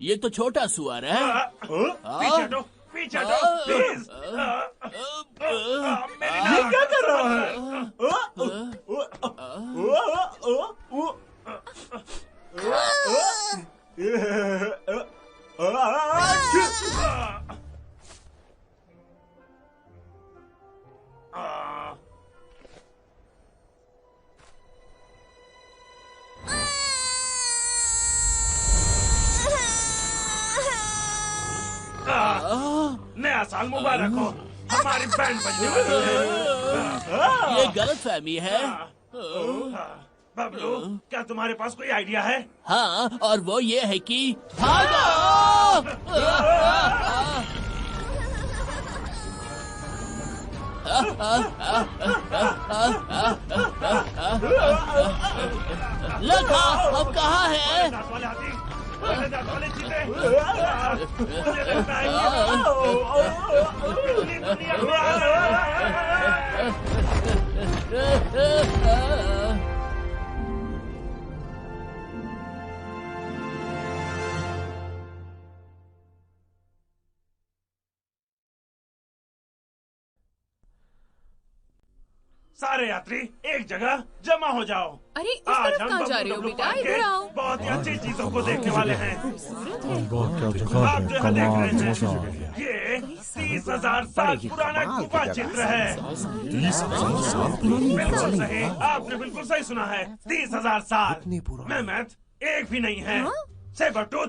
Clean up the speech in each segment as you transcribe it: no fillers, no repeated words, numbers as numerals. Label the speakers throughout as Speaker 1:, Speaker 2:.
Speaker 1: ये तो छोटा सुअर है।
Speaker 2: पीछे हटो, पीछे हटो, प्लीज।
Speaker 3: ये क्या कर रहा है?
Speaker 2: नया साल मुबारक हो। हमारी बैंड बजने वाली है।
Speaker 1: ये गलतफहमी है।
Speaker 2: बबलू, क्या तुम्हारे पास कोई आइडिया है?
Speaker 1: हाँ, और वो ये है कि भागो। लगा, अब कहाँ है?
Speaker 2: दांत वाले हाथी, दांत वाले चीते। मुझे लगता है कि दुनिया में आ रहा है। सारे यात्री एक जगह जमा हो जाओ।
Speaker 4: अरे इस तरफ कहाँ जा रहे हो बेटा? इधर आओ।
Speaker 2: बहुत ही अच्छी चीजों को देखने वाले हैं। आप जो है देख रहे हैं, ये 30,000 साल पुराना गुफा चित्र है।
Speaker 3: 30,000 साल?
Speaker 2: बिल्कुल सही, आपने बिल्कुल सही सुना है। 30,000 साल। मेहमत एक भी नहीं है। सेबरटूथ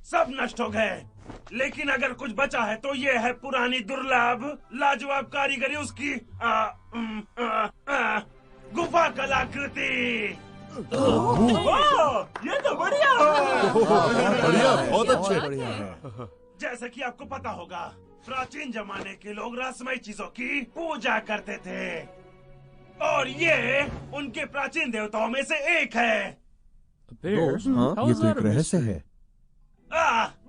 Speaker 2: सब नष्ट हो गए, लेकिन अगर कुछ बचा है तो ये है पुरानी दुर्लभ लाजवाब कारीगरी उसकी गुफा कलाकृति।
Speaker 3: ये तो बढ़िया है।
Speaker 5: बढ़िया, बहुत अच्छे।
Speaker 2: जैसा कि आपको पता होगा, प्राचीन जमाने के लोग रहस्यमय चीजों की पूजा करते थे, और ये उनके प्राचीन देवताओं में से एक है।
Speaker 5: ये तो एक रहस्य है।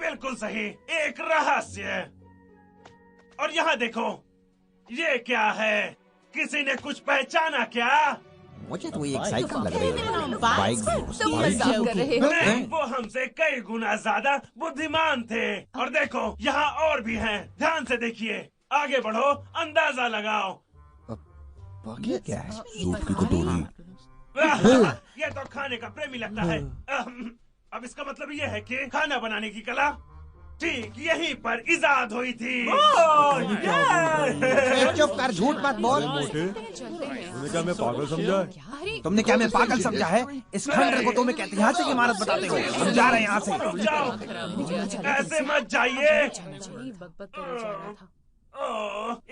Speaker 2: बिल्कुल सही, एक रहस्य। और यहाँ देखो, ये क्या है? किसी ने कुछ पहचाना क्या?
Speaker 6: मुझे तो एक साइकिल लग रही है।
Speaker 4: बाइक तुम मजाक कर रहे हो?
Speaker 2: नहीं, वो हमसे कई गुना ज्यादा बुद्धिमान थे। और देखो, यहाँ और भी हैं। ध्यान से देखिए, आगे बढ़ो, अंदाजा लगाओ।
Speaker 6: ये क्या है?
Speaker 5: सूप की कटोरी।
Speaker 2: ये तो खाने का प्रेमी लगता है। अब इसका मतलब ये है कि खाना बनाने की कला ठीक यहीं पर इजाद हुई थी।
Speaker 6: चुप कर, झूठ मत बोल।
Speaker 5: तुमने क्या मैं पागल समझा है?
Speaker 6: तुमने क्या मैं पागल समझा है? इस खंडर को तुम एक ऐतिहासिक इमारत बताते हो। हम जा रहे हैं यहाँ से।
Speaker 2: जाओ, ऐसे मत जाइए।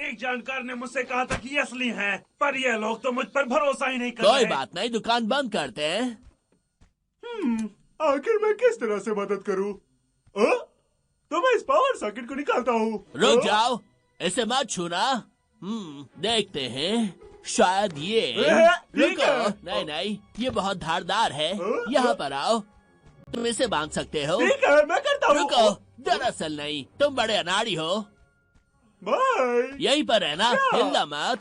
Speaker 2: एक जानकार ने मुझसे कहा था कि ये असली हैं, पर ये लोग तो मुझ पर भरोसा ही नहीं कर रहे।
Speaker 1: कोई बात नहीं, दुकान बंद करते हैं।
Speaker 3: आखिर मैं किस तरह से मदद करूं? तो मैं इस पावर सॉकेट को निकालता हूँ।
Speaker 1: रुक जाओ, इसे मत छूना। देखते हैं, शायद ये। रुको, नहीं नहीं, ये बहुत धारदार है। यहाँ पर आओ, तुम इसे बांध सकते हो।
Speaker 3: ठीक है, मैं करता हूँ।
Speaker 1: रुको, दरअसल नहीं, तुम बड़े अनाड़ी हो।
Speaker 3: बाय।
Speaker 1: यहीं पर रहना, हिलना मत।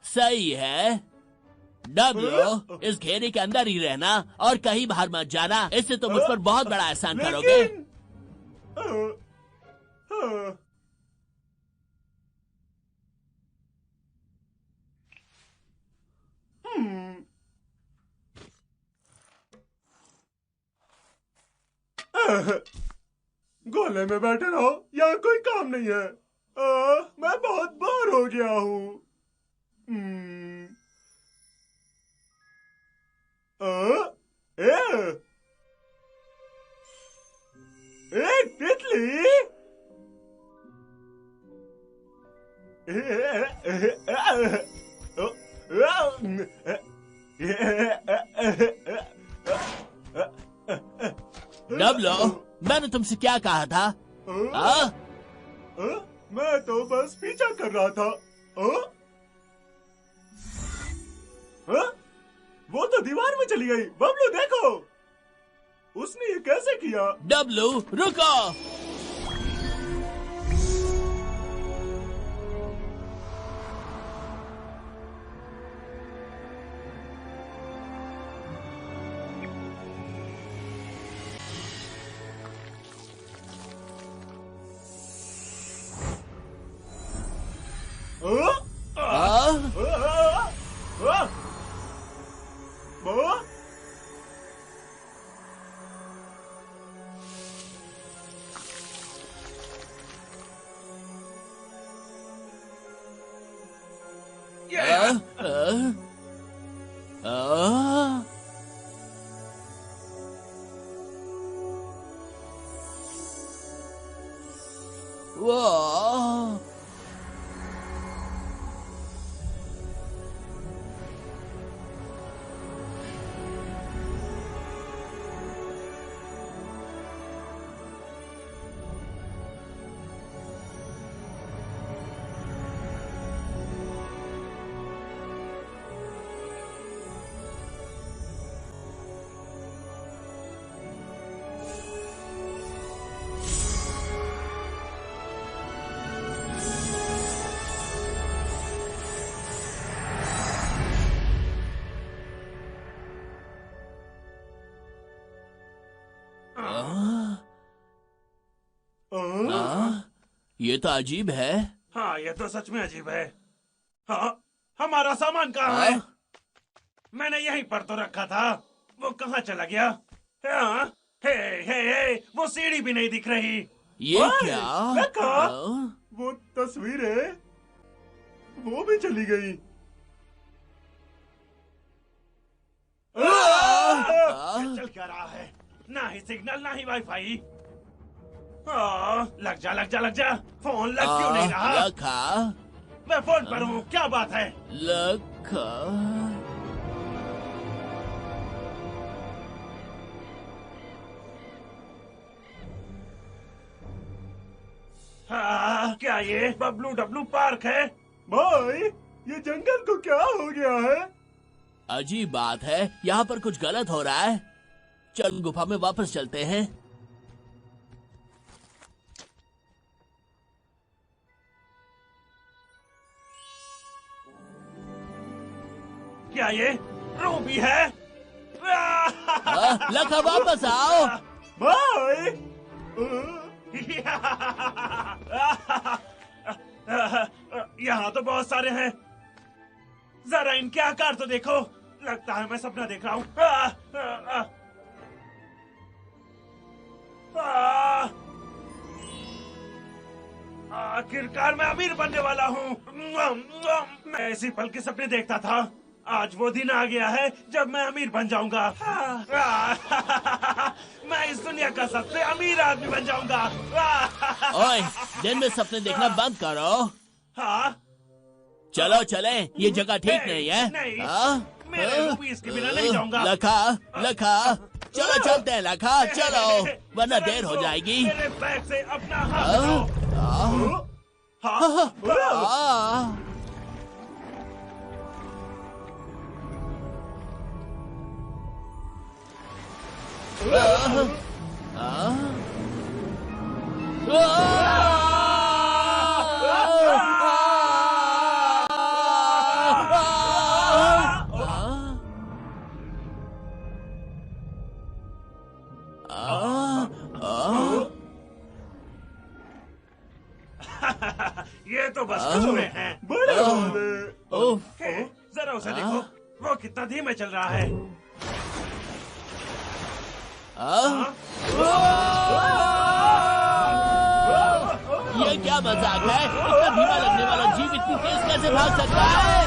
Speaker 1: सही है। डब्ल्यू, इस घेरे के अंदर ही रहना और कहीं बाहर मत जाना। इससे तुम मुझ पर बहुत बड़ा एहसान करोगे।
Speaker 3: गोले में बैठे रहो, यहाँ कोई काम नहीं है। मैं बहुत बोर हो गया हूँ। एक तितली।
Speaker 1: डब्लो, मैंने तुमसे क्या कहा था?
Speaker 3: मैं तो बस पीछा कर रहा था। वो तो दीवार में चली गई। बबलू देखो, उसने ये कैसे किया?
Speaker 1: डब्लू रुको। वाह! ये तो अजीब है।
Speaker 2: हाँ, ये तो सच में अजीब है। हाँ, हमारा सामान कहाँ है? मैंने यहीं पर तो रखा था। वो कहाँ चला गया? हाँ, हे, वो सीढ़ी भी नहीं दिख रही।
Speaker 1: ये क्या?
Speaker 3: वो तस्वीरें वो भी चली गई।
Speaker 2: चल क्या रहा है? ना ही सिग्नल ना ही वाईफाई। लग जा। फोन लग क्यों नहीं रहा?
Speaker 1: लखा,
Speaker 2: मैं फोन पर हूँ, क्या बात है?
Speaker 1: लखा।
Speaker 2: क्या ये बबलू डब्लू पार्क है?
Speaker 3: भाई, ये जंगल को क्या हो गया है?
Speaker 1: अजीब बात है, यहाँ पर कुछ गलत हो रहा है। चल गुफा में वापस चलते हैं।
Speaker 2: क्या ये रूबी है?
Speaker 1: लखा वापस आओ।
Speaker 3: भाई,
Speaker 2: यहाँ तो बहुत सारे हैं। जरा इनके आकार तो देखो। लगता है मैं सपना देख रहा हूँ। आखिरकार मैं अमीर बनने वाला हूँ। मैं इसी पल के सपने देखता था। आज वो दिन आ गया है जब मैं अमीर बन जाऊंगा। मैं इस दुनिया का सबसे अमीर आदमी बन जाऊंगा।
Speaker 1: ओए, दिन में सपने देखना बंद करो।
Speaker 2: हाँ,
Speaker 1: चलो चले, ये जगह ठीक नहीं है।
Speaker 2: नहीं,
Speaker 1: हाँ?
Speaker 2: मेरे रूबी इसके बिना नहीं जाऊंगा।
Speaker 1: लखा, चलो चलते हैं लखा, चलो, वरना देर हो जाएगी।
Speaker 2: मेरे बैग से अपना हाथ हटाओ। हाँ, ये तो बस कछुए हैं।
Speaker 3: बड़े वाले।
Speaker 2: जरा उसे देखो, वो कितना धीमे चल रहा है।
Speaker 1: ये क्या मजाक है? इतना धीमा लगने वाला जीव इतनी तेज कैसे भाग सकता है?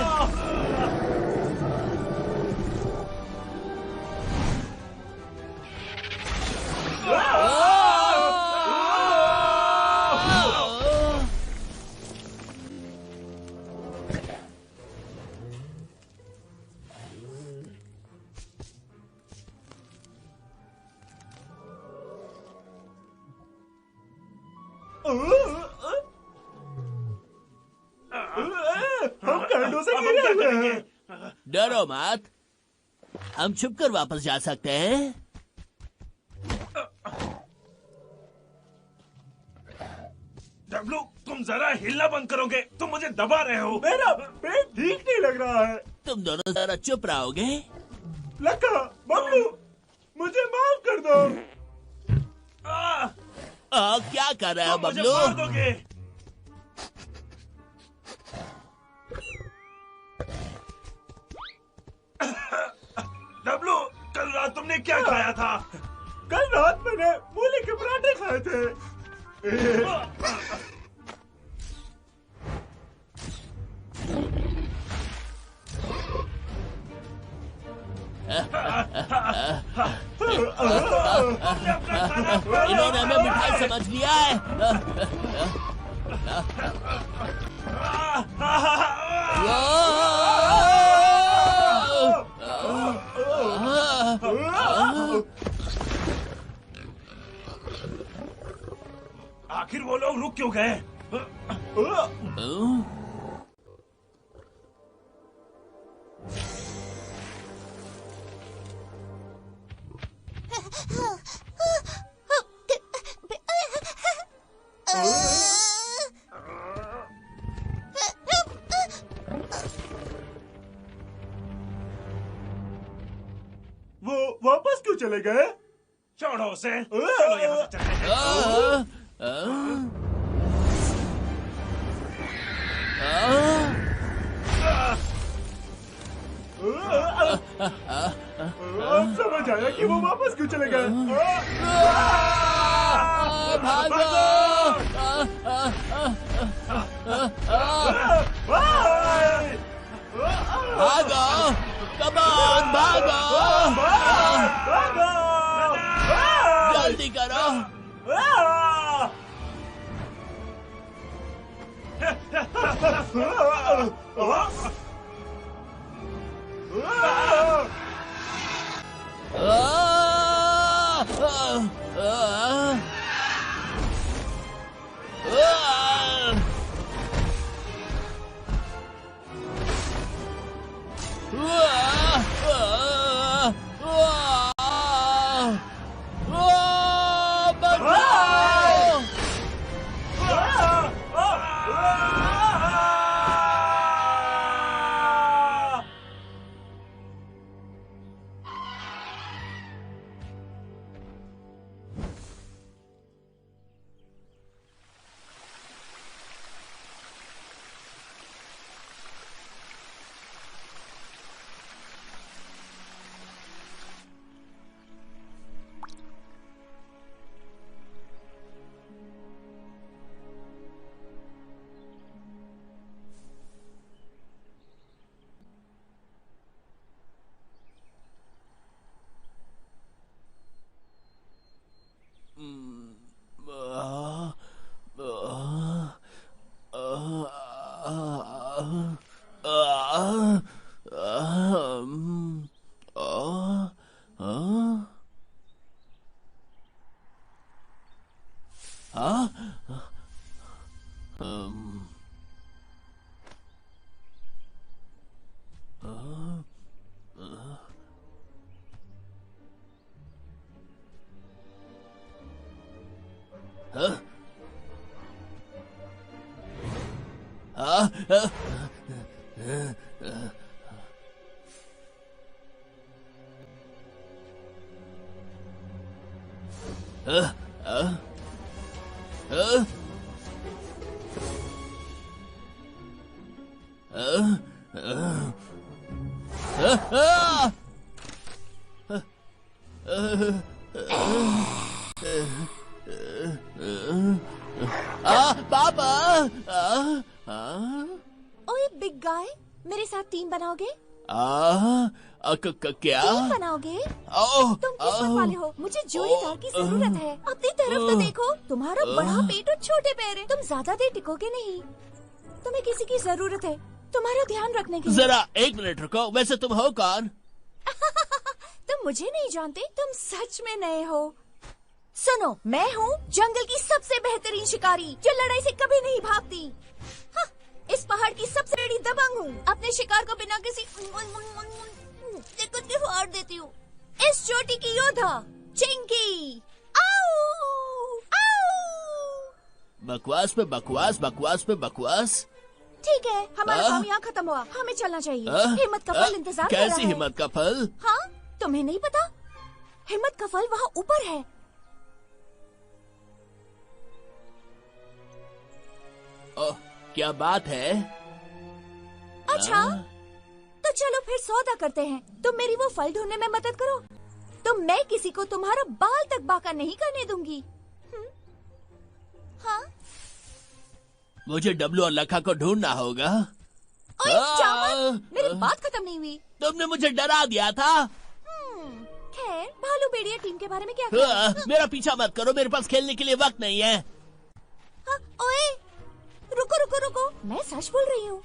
Speaker 3: हम गांडों से गिरे हुए हैं।
Speaker 1: डरो मत, हम छुप कर वापस जा सकते हैं।
Speaker 2: डब्लू, तुम जरा हिलना बंद करोगे? तुम मुझे दबा रहे हो।
Speaker 3: मेरा पेट ठीक नहीं लग रहा है।
Speaker 1: तुम दोनों जरा चुप रहोगे?
Speaker 3: लखा, बबलू, मुझे माफ कर दो।
Speaker 1: क्या कर रहे हो
Speaker 2: तुम मुझे
Speaker 1: बबलू?
Speaker 2: मार दोगे। डब्लू, कल रात तुमने क्या खाया था?
Speaker 3: कल रात मैंने मूली के पराठे खाए थे।
Speaker 1: इन्होंने हमें मिठाई समझ लिया है।
Speaker 2: आखिर वो लोग रुक क्यों गए?
Speaker 3: वो वापस क्यों चले गए?
Speaker 2: छोड़ो उसे, चलो यहाँ से चलते हैं।
Speaker 3: अब समझ आया कि वो वापस क्यों चले गए।
Speaker 1: भागो! भागो! कम ऑन, भागो! जल्दी करो! पापा!
Speaker 4: ओए बिग गाय, मेरे साथ टीम बनाओगे?
Speaker 1: क्या?
Speaker 4: टीम बनाओगे? तुम किस्मत वाले हो, मुझे जोड़ीदार की जरूरत है। अपनी तरफ तो देखो, तुम्हारा बड़ा पेट और छोटे पैर है, तुम ज्यादा देर टिकोगे नहीं। तुम्हें किसी की जरूरत है तुम्हारा ध्यान रखने के लिए।
Speaker 1: जरा 1 मिनट रुको, वैसे तुम हो कौन?
Speaker 4: तुम मुझे नहीं जानते, तुम सच में नए हो। सुनो, मैं हूँ जंगल की सबसे बेहतरीन शिकारी जो लड़ाई से कभी नहीं भागती। हाँ, इस पहाड़ की सबसे बड़ी दबंग हूँ। अपने शिकार को बिना किसी दिक्कत के फाड़ देती हूँ। इस चोटी की योद्धा चिंकी। आओ! आओ!
Speaker 1: बकवास पे बकवास, बकवास पे बकवास।
Speaker 4: ठीक है, हमारा काम यहाँ खत्म हुआ, हमें चलना चाहिए। हिम्मत का फल इंतजार कर रहा है।
Speaker 1: कैसी हिम्मत का फल?
Speaker 4: हाँ, तुम्हें नहीं पता? हिम्मत का फल वहाँ ऊपर है।
Speaker 1: ओह, क्या बात है?
Speaker 4: अच्छा, तो चलो फिर सौदा करते हैं। तुम मेरी वो फल ढूंढने में मदद करो, तो मैं किसी को तुम्हारा बाल तक बाका नहीं करने दूंगी। हाँ?
Speaker 1: मुझे डब्लू और लखा को ढूंढना होगा।
Speaker 4: ओए जामन, मेरी बात खत्म नहीं हुई।
Speaker 1: तुमने मुझे डरा दिया था।
Speaker 4: खैर, भालू भालू भेड़िया टीम के बारे में क्या कहते
Speaker 1: मेरा पीछा मत करो, मेरे पास खेलने के लिए वक्त नहीं है।
Speaker 4: ओए, रुको रुको रुको, मैं सच बोल रही हूँ।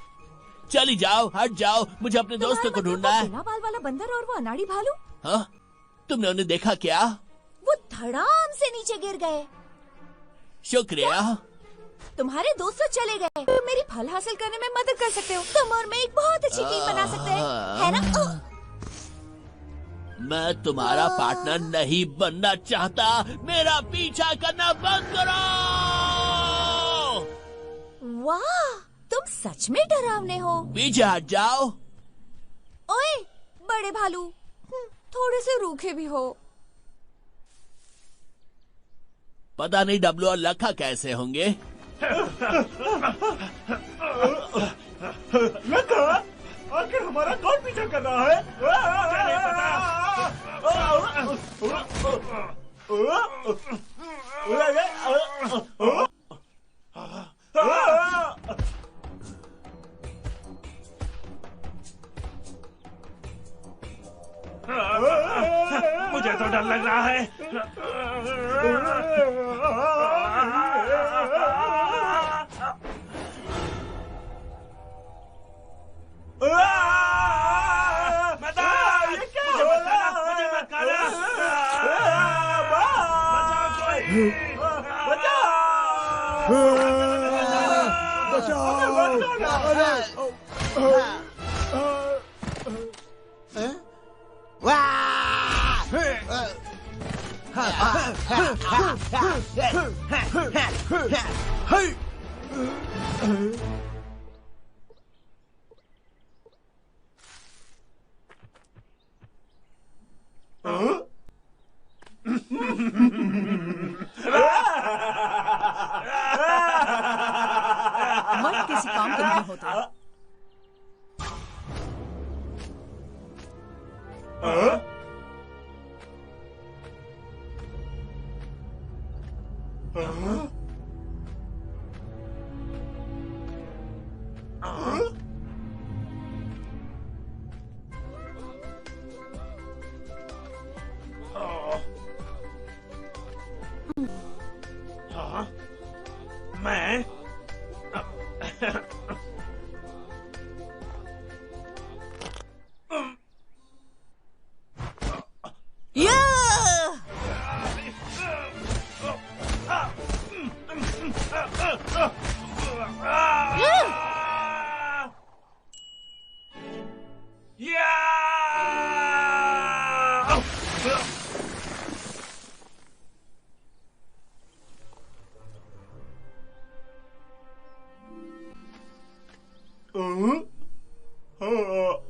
Speaker 1: चली जाओ, हट जाओ, मुझे अपने दोस्तों को ढूंढना है।
Speaker 4: बिना बाल वाला बंदर और वो अनाड़ी भालू।
Speaker 1: हाँ, तुमने उन्हें देखा क्या?
Speaker 4: वो धड़ाम से नीचे गिर गए।
Speaker 1: शुक्रिया।
Speaker 4: तुम्हारे दोस्त तो चले गए, तुम मेरी फल हासिल करने में मदद कर सकते हो। तुम और मैं एक बहुत अच्छी टीम बना सकते हैं, है ना?
Speaker 1: मैं तुम्हारा पार्टनर नहीं बनना चाहता। मेरा पीछा करना बंद करो।
Speaker 4: वाह, तुम सच में डरावने हो।
Speaker 1: पीछे हट जाओ।
Speaker 4: ओए बड़े भालू, थोड़े से रूखे भी हो।
Speaker 1: पता नहीं डब्लू और लखा कैसे होंगे।
Speaker 3: लखा, आखिर हमारा कौन पीछा कर रहा है?
Speaker 2: मुझे तो डर लग रहा है।
Speaker 7: मर्द किसी काम के नहीं होते।
Speaker 2: मैं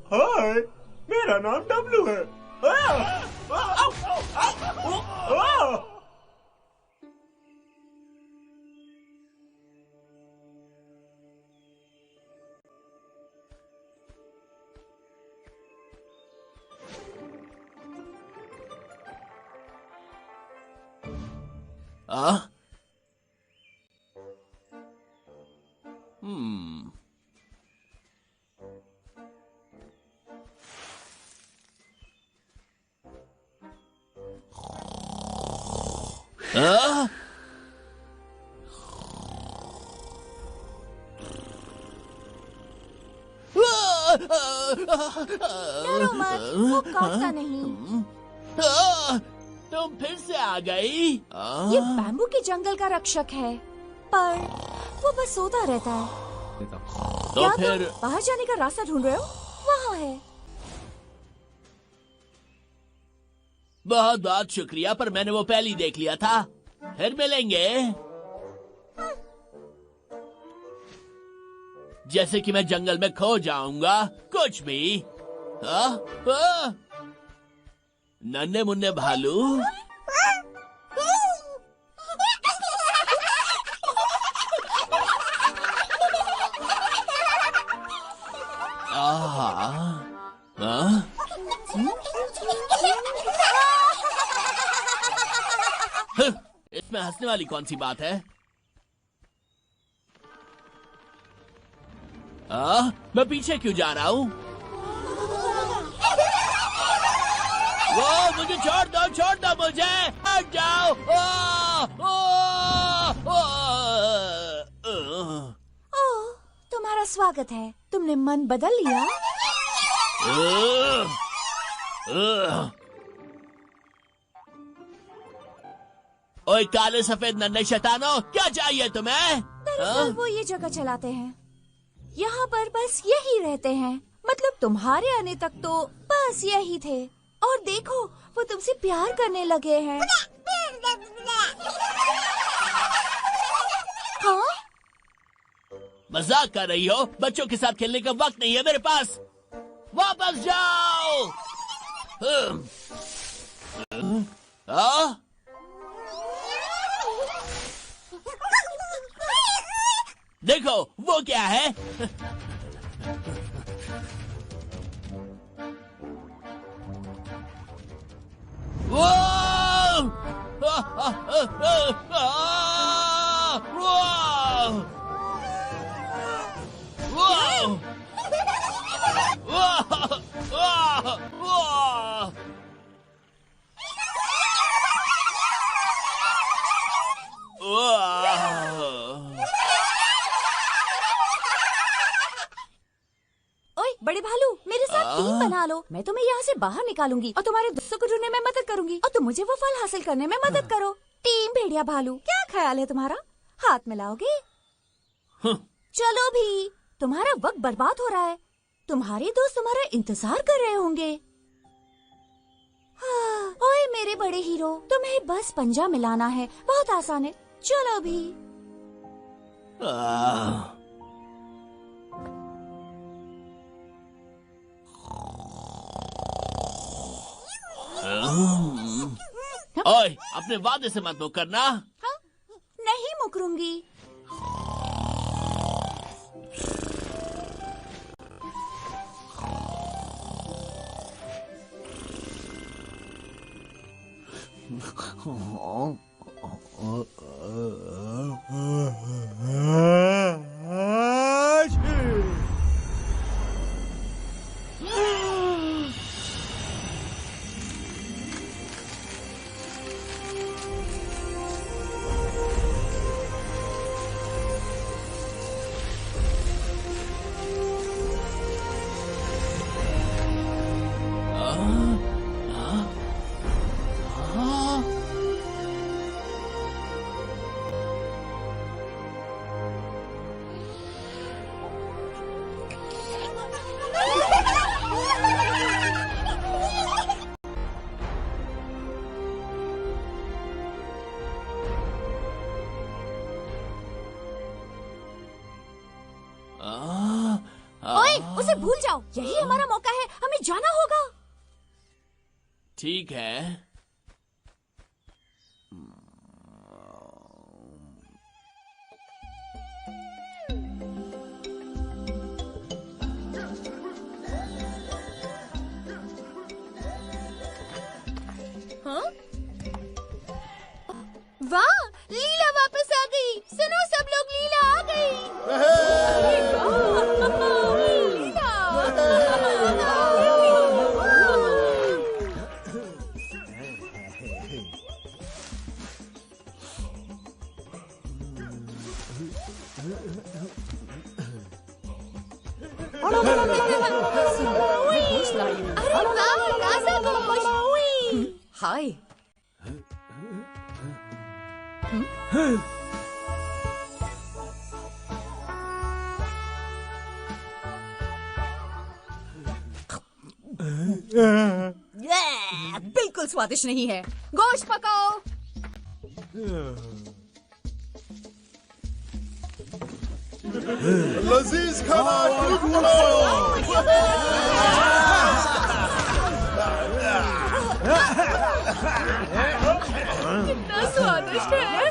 Speaker 3: हाय, मेरा नाम डब्लू है।
Speaker 4: डरो मत, वो काटता नहीं।
Speaker 1: तुम फिर से आ गई।
Speaker 4: ये बैम्बू के जंगल का रक्षक है, पर वो बस सोता रहता है।
Speaker 1: तो
Speaker 4: क्या
Speaker 1: फिर
Speaker 4: तुम बाहर जाने का रास्ता ढूंढ रहे हो? वहाँ है।
Speaker 1: बहुत बहुत शुक्रिया, पर मैंने वो पहले ही देख लिया था। फिर मिलेंगे। जैसे कि मैं जंगल में खो जाऊंगा, कुछ भी। नन्हे मुन्ने भालू। इसमें हंसने वाली कौन सी बात है? मैं पीछे क्यों जा रहा हूँ? वो मुझे छोड़ दो मुझे, हट जाओ।
Speaker 4: ओह, तुम्हारा स्वागत है। तुमने मन बदल लिया?
Speaker 1: ओए काले सफेद नन्हे शैतानों, क्या चाहिए तुम्हें?
Speaker 4: दरअसल वो ये जगह चलाते हैं, यहाँ पर बस यही रहते हैं। मतलब तुम्हारे आने तक तो बस यही थे, और देखो वो तुमसे प्यार करने लगे हैं। हाँ?
Speaker 1: मजाक कर रही हो? बच्चों के साथ खेलने का वक्त नहीं है मेरे पास। वापस जाओ। देखो वो क्या है? वो
Speaker 4: बड़े भालू, मेरे साथ टीम बना लो। मैं तुम्हें यहाँ से बाहर निकालूंगी और तुम्हारे दोस्तों को ढूंढने में मदद करूंगी, और तुम मुझे वो फल हासिल करने में मदद करो। टीम भेड़िया भालू, क्या ख्याल है तुम्हारा? हाथ मिलाओगे? चलो भी, तुम्हारा वक्त बर्बाद हो रहा है। तुम्हारे दोस्त तुम्हारा इंतजार कर रहे होंगे। ओए मेरे बड़े हीरो, तुम्हें बस पंजा मिलाना है, बहुत आसान है। चलो भी।
Speaker 1: ओए अपने वादे से मत मुकरना।
Speaker 4: हाँ? नहीं मुकरूंगी। ओए, उसे भूल जाओ। यही हमारा मौका है, हमें जाना होगा।
Speaker 1: ठीक है।
Speaker 4: हाँ? वाह, लीला वापस आ गई। सुनो सब लोग, लीला आ गई।
Speaker 7: हाय।
Speaker 4: बिल्कुल स्वादिष्ट नहीं है। गोश्त पकाओ।
Speaker 5: लजीज खाना
Speaker 4: कितना स्वादिष्ट है।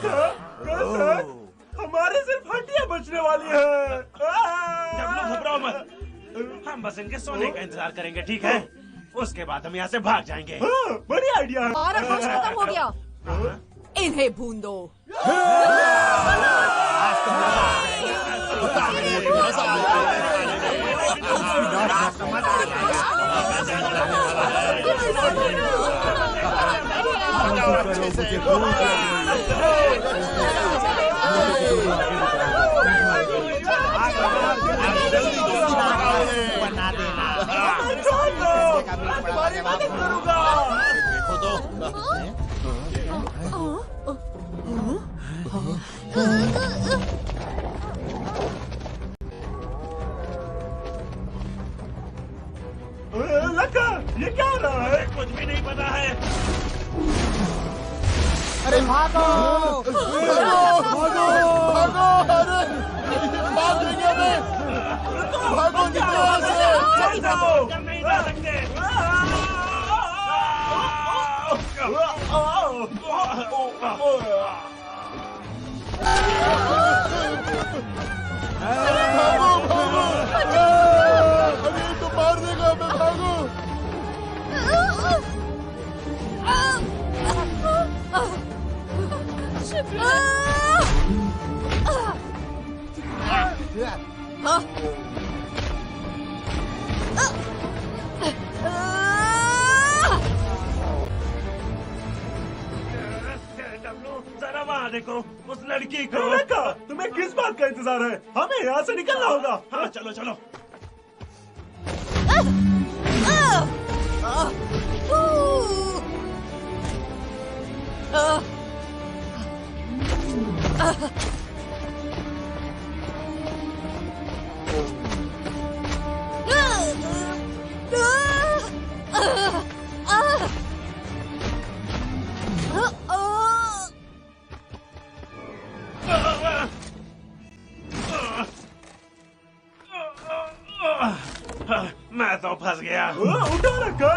Speaker 3: हमारे सिर्फ हड्डियां बचने वाली है।
Speaker 2: जब लोग घबराओ मत, हम बस इनके सोने का इंतजार करेंगे, ठीक है? उसके बाद हम यहाँ से भाग जाएंगे।
Speaker 3: बड़ी आइडिया है।
Speaker 4: और गोश्त खत्म हो गया।
Speaker 7: इन्हें भून दो।
Speaker 3: मजा
Speaker 6: बना देना।
Speaker 3: तुम्हारी मदद करूंगा।
Speaker 1: देखो तो
Speaker 3: लक्का, ये क्या हो रहा है?
Speaker 2: कुछ भी नहीं पता है।
Speaker 6: अरे भागो!
Speaker 2: कर नहीं जा सकते। जरा वहाँ देखो उस लड़की को।
Speaker 3: लक्का, तुम्हें किस बात का इंतजार है? हमें यहाँ से निकलना होगा।
Speaker 2: हाँ चलो चलो। मैं तो फंस गया।
Speaker 3: उठो लक्का।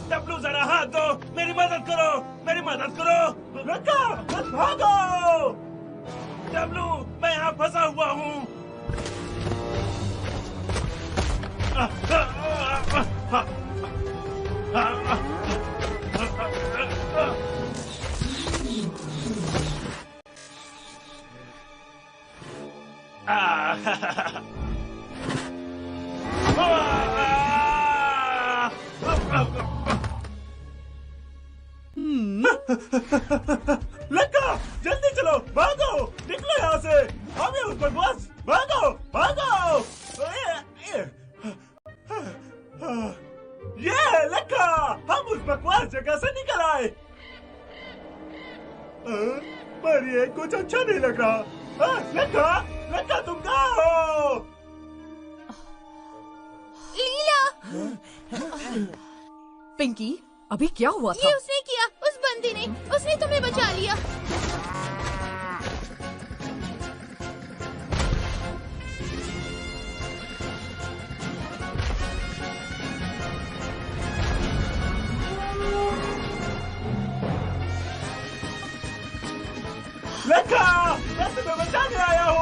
Speaker 2: डब्लू जरा हाथ दो, मेरी मदद करो, मेरी मदद करो।
Speaker 3: लक्का, बस भागो।
Speaker 2: डब्लू मैं यहाँ फंसा हुआ हूँ।
Speaker 3: लक्का, जल्दी चलो, भागो, निकलो यहाँ से। हमें उस पर बस, भागो, भागो। ये लक्का, हम उस बकवास जगह से निकल आए। पर ये कुछ अच्छा नहीं लग रहा। लक्का, लक्का तुम कहाँ हो?
Speaker 4: लीला!
Speaker 7: पिंकी, अभी क्या हुआ था?
Speaker 4: ये उसने किया, उस बंदी ने। उसने तुम्हें बचा लिया।
Speaker 3: लक्का, मैं तुम्हें बचाने आया हूँ।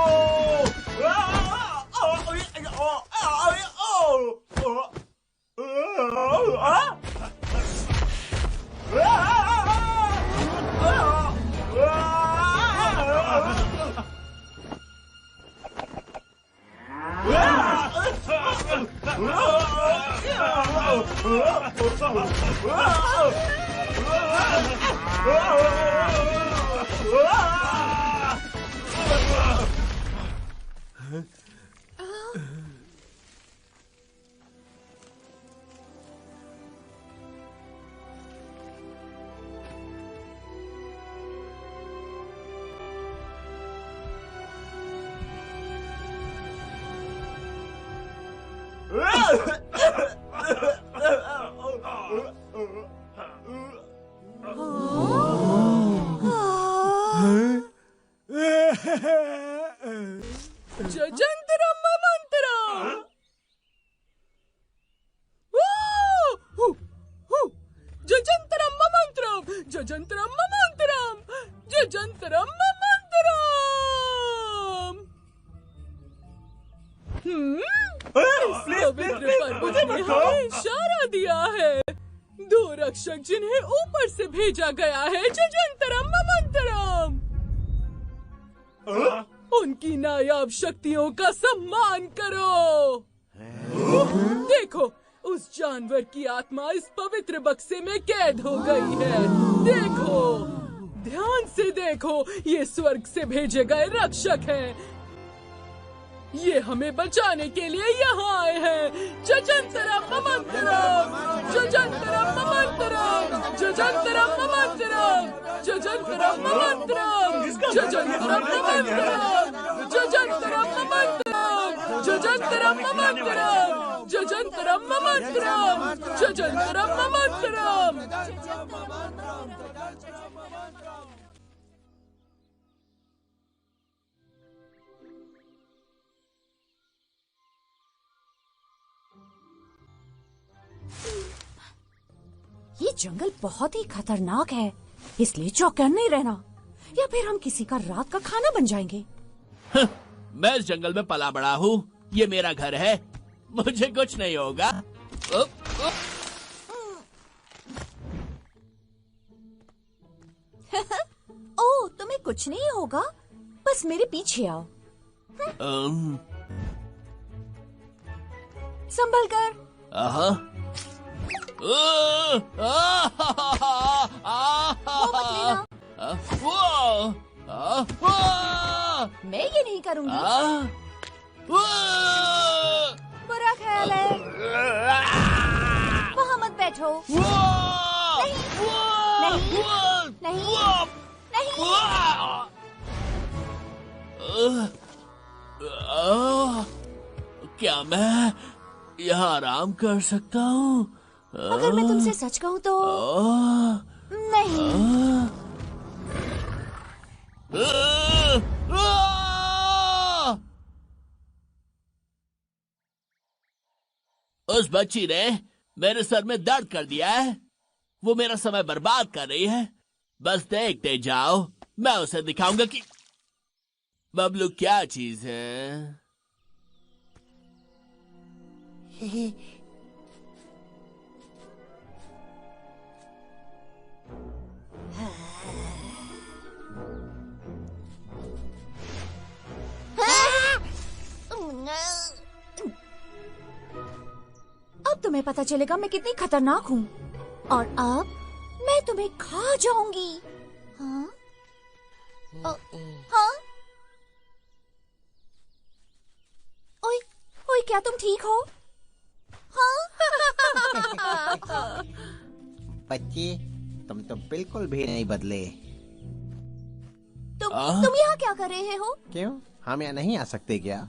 Speaker 7: जजंतरम मंत्रम। जजंतरम मंत्रम, जजंतरम मंत्रम, जजंतरम मंत्रम। पवित्र पर्वत ने हमें इशारा दिया है। दो रक्षक जिन्हें ऊपर से भेजा गया है, जजंतरम मंत्रम। उनकी नायाब शक्तियों का सम्मान करो। देखो, उस जानवर की आत्मा इस पवित्र बक्से में कैद हो गई है। देखो, ध्यान से देखो, ये स्वर्ग से भेजे गए रक्षक हैं। ये हमें बचाने के लिए यहाँ आए हैं। जजंतरम ममंतरम, जजंतरम ममंतरम, जजंतरम ममंतरम, जजंतरम ममंतरम, जजंतरम ममंतरम, जजंतरम ममंतरम, जजंतरम ममंतरम, जजंतरम ममंतरम, जजंतरम ममंतरम।
Speaker 4: ये जंगल बहुत ही खतरनाक है, इसलिए चौकन्ने रहना, या फिर हम किसी का रात का खाना बन जाएंगे।
Speaker 1: मैं इस जंगल में पला बड़ा हूँ, ये मेरा घर है, मुझे कुछ नहीं होगा।
Speaker 4: ओह, तुम्हें कुछ नहीं होगा, बस मेरे पीछे आओ। संभल कर। मैं ये नहीं करूंगी। बुरा ख्याल है, वहाँ मत बैठो। नहीं, नहीं, नहीं, नहीं।
Speaker 1: क्या मैं यहाँ आराम कर सकता हूँ?
Speaker 4: अगर मैं तुमसे सच कहूँ तो नहीं।
Speaker 1: उस बच्ची ने मेरे सर में दर्द कर दिया है, वो मेरा समय बर्बाद कर रही है। बस देखते जाओ, मैं उसे दिखाऊंगा कि बबलू क्या चीज है।
Speaker 4: अब तुम्हें पता चलेगा मैं कितनी खतरनाक हूँ, और अब मैं तुम्हें खा जाऊंगी। हाँ? हाँ? ओए, ओए, क्या तुम ठीक हो? हाँ?
Speaker 6: बच्चे, तुम तो बिल्कुल भी नहीं बदले।
Speaker 4: तुम यहाँ क्या कर रहे हो?
Speaker 6: क्यों, हम यहाँ नहीं आ सकते क्या?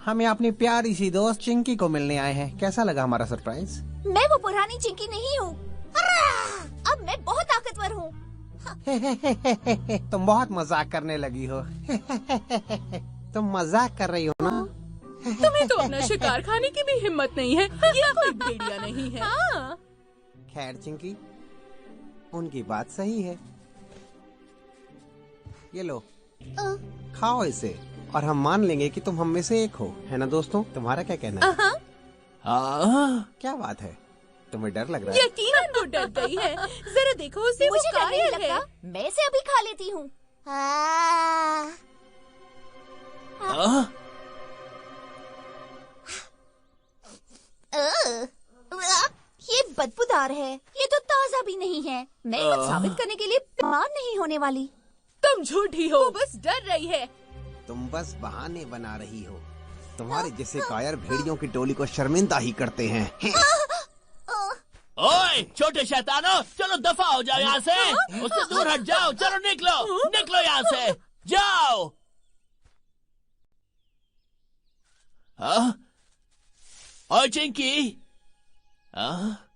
Speaker 6: हम यहाँ अपनी प्यारी सी दोस्त चिंकी को मिलने आए हैं। कैसा लगा हमारा सरप्राइज?
Speaker 4: मैं वो पुरानी चिंकी नहीं हूँ, अब मैं बहुत ताकतवर हूँ।
Speaker 6: तुम बहुत मजाक करने लगी हो। तुम मजाक कर रही हो ना?
Speaker 7: तुम्हें तो अपना शिकार खाने की भी हिम्मत नहीं है, ये कोई भेड़िया नहीं है। हाँ।
Speaker 6: खैर चिंकी, उनकी बात सही है। ये लो, खाओ इसे, और हम मान लेंगे कि तुम हम में से एक हो, है ना दोस्तों? तुम्हारा क्या कहना है? क्या बात है, तुम्हें डर लग रहा है?
Speaker 7: यकीनन वो डर गई है। जरा देखो उसे, वो
Speaker 4: मुझे डर नहीं
Speaker 7: कायल
Speaker 4: लगता,
Speaker 7: है।
Speaker 4: मैं इसे अभी खा लेती हूँ। ये बदबूदार है, ये तो ताजा भी नहीं है। मैं कुछ साबित करने के लिए बीमार नहीं होने वाली।
Speaker 7: तुम झूठी हो, वो बस डर रही है।
Speaker 6: तुम बस बहाने बना रही हो। तुम्हारे जैसे कायर भेड़ियों की टोली को शर्मिंदा ही करते हैं।
Speaker 1: ओए छोटे शैतानों, चलो दफा हो जाओ यहाँ से, उससे दूर हट जाओ। चलो निकलो, निकलो यहाँ से, जाओ। हाँ? ओए चिंकी, हाँ?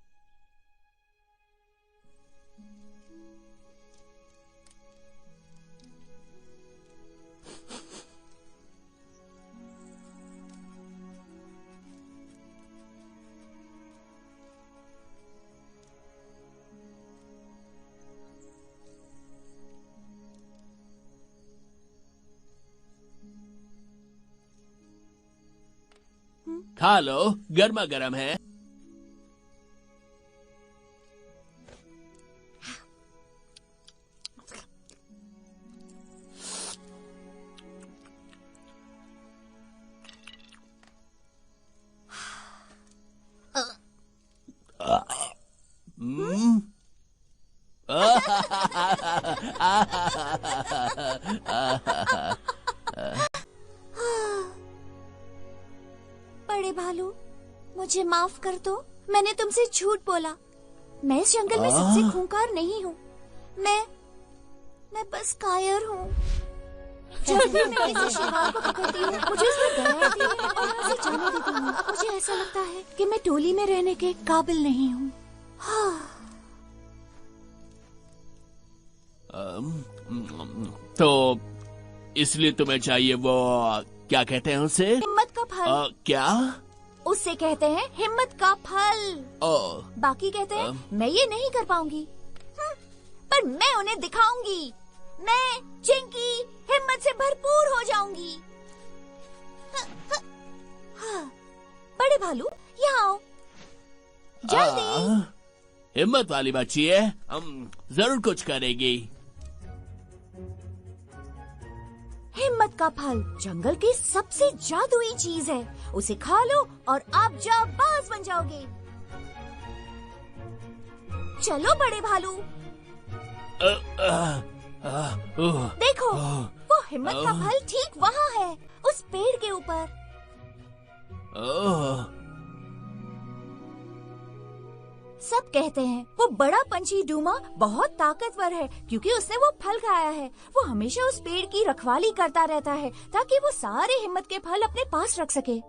Speaker 1: खा लो, गर्मा गर्म है।
Speaker 4: मुझे माफ कर दो, मैंने तुमसे झूठ बोला। मैं इस जंगल में सबसे खूंखार नहीं हूँ। मैं बस कायर हूँ। जब भी मैं किसी शिकार को पकड़ती हूँ, मुझे उस पर दया आती है और मैं उसे जाने देती हूँ। मुझे ऐसा लगता है कि मैं टोली में रहने के काबिल नहीं हूँ।
Speaker 1: तो इसलिए तुम्हें चाहिए वो, क्या कहते हैं उसे?
Speaker 4: हिम्मत का फल।
Speaker 1: क्या?
Speaker 4: उससे कहते हैं हिम्मत का फल। बाकी कहते हैं मैं ये नहीं कर पाऊंगी, पर मैं उन्हें दिखाऊंगी। मैं चिंकी हिम्मत से भरपूर हो जाऊंगी। बड़े भालू यहाँ आओ जल्दी।
Speaker 1: हिम्मत वाली बच्ची है, जरूर कुछ करेगी।
Speaker 4: हिम्मत का फल जंगल की सबसे जादुई चीज है। उसे खा लो और आप जाबाज बन जाओगे। चलो बड़े भालू। देखो, वो हिम्मत का फल ठीक वहाँ है, उस पेड़ के ऊपर। सब कहते हैं वो बड़ा पंछी डूमा बहुत ताकतवर है क्योंकि उसने वो फल खाया है। वो हमेशा उस पेड़ की रखवाली करता रहता है ताकि वो सारे हिम्मत के फल अपने पास रख सके।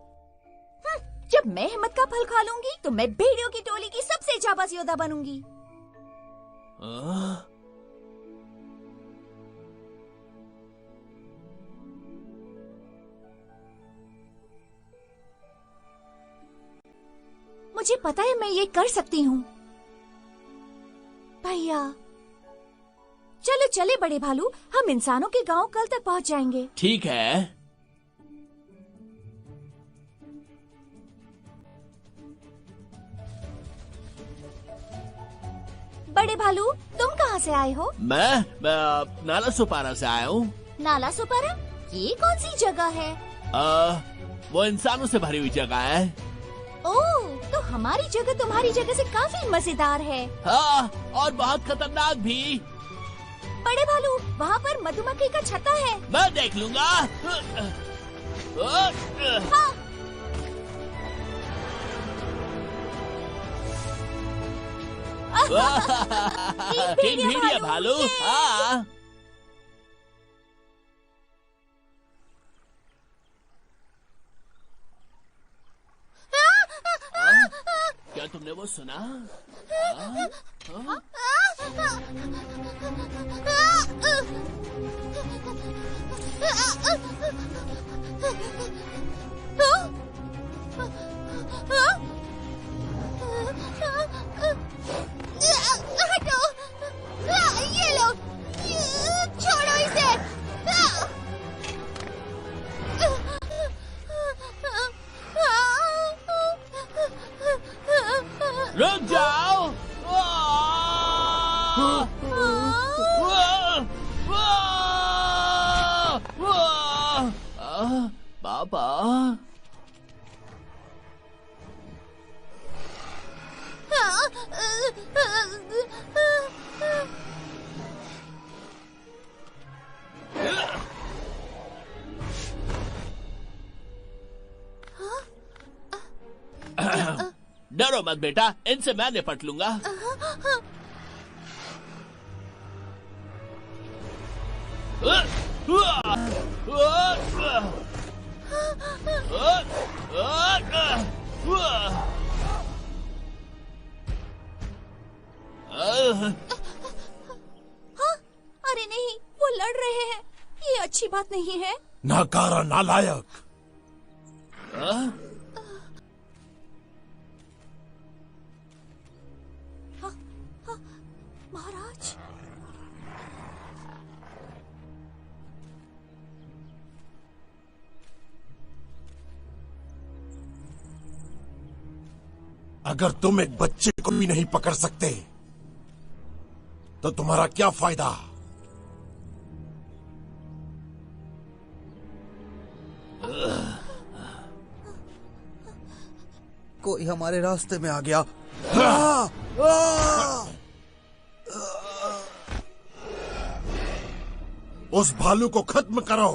Speaker 4: जब मैं हिम्मत का फल खा लूंगी तो मैं भेड़ियों की टोली की सबसे जाबाज योद्धा बनूंगी। मुझे पता है मैं ये कर सकती हूँ। भैया चलो चले बड़े भालू, हम इंसानों के गांव कल तक पहुँच जाएंगे।
Speaker 1: ठीक है।
Speaker 4: बड़े भालू तुम कहाँ से आए हो?
Speaker 1: मैं नाला सुपारा से आया हूँ।
Speaker 4: नाला सुपारा? ये कौन सी जगह है?
Speaker 1: वो इंसानों से भरी हुई जगह है।
Speaker 4: ओह, तो हमारी जगह तुम्हारी जगह से काफी मजेदार है।
Speaker 1: हाँ, और बहुत खतरनाक भी।
Speaker 4: बड़े भालू वहाँ पर मधुमक्खी का छत्ता है।
Speaker 1: मैं देख लूंगा।
Speaker 4: हाँ।
Speaker 1: किंग भेड़िया भालू। हाँ। क्या तुमने वो सुना?
Speaker 4: हटो, ये लोग, छोड़ो इसे।
Speaker 1: रुक जाओ। पापा। डरो मत बेटा, इनसे मैं निपट लूंगा।
Speaker 4: अरे नहीं, वो लड़ रहे हैं। ये अच्छी बात नहीं है।
Speaker 5: नाकारा नालायक।
Speaker 4: महाराज,
Speaker 5: अगर तुम एक बच्चे को भी नहीं पकड़ सकते तो तुम्हारा क्या फायदा?
Speaker 8: कोई हमारे रास्ते में आ गया।
Speaker 5: उस भालू को खत्म करो।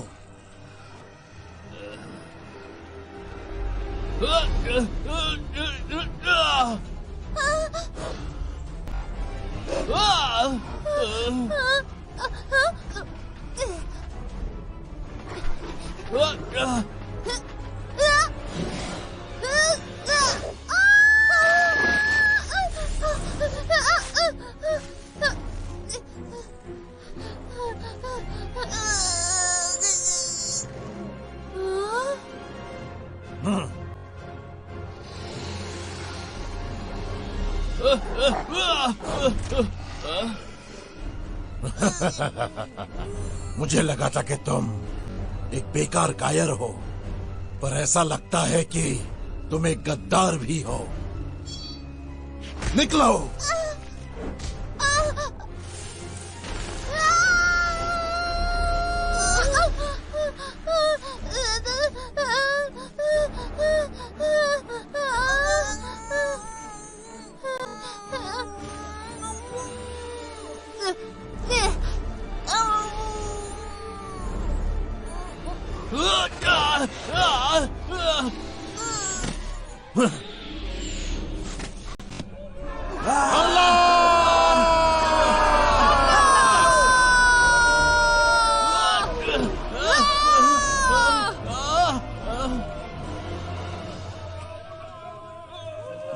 Speaker 5: मुझे लगा था कि तुम एक बेकार कायर हो, पर ऐसा लगता है कि तुम एक गद्दार भी हो। निकलो।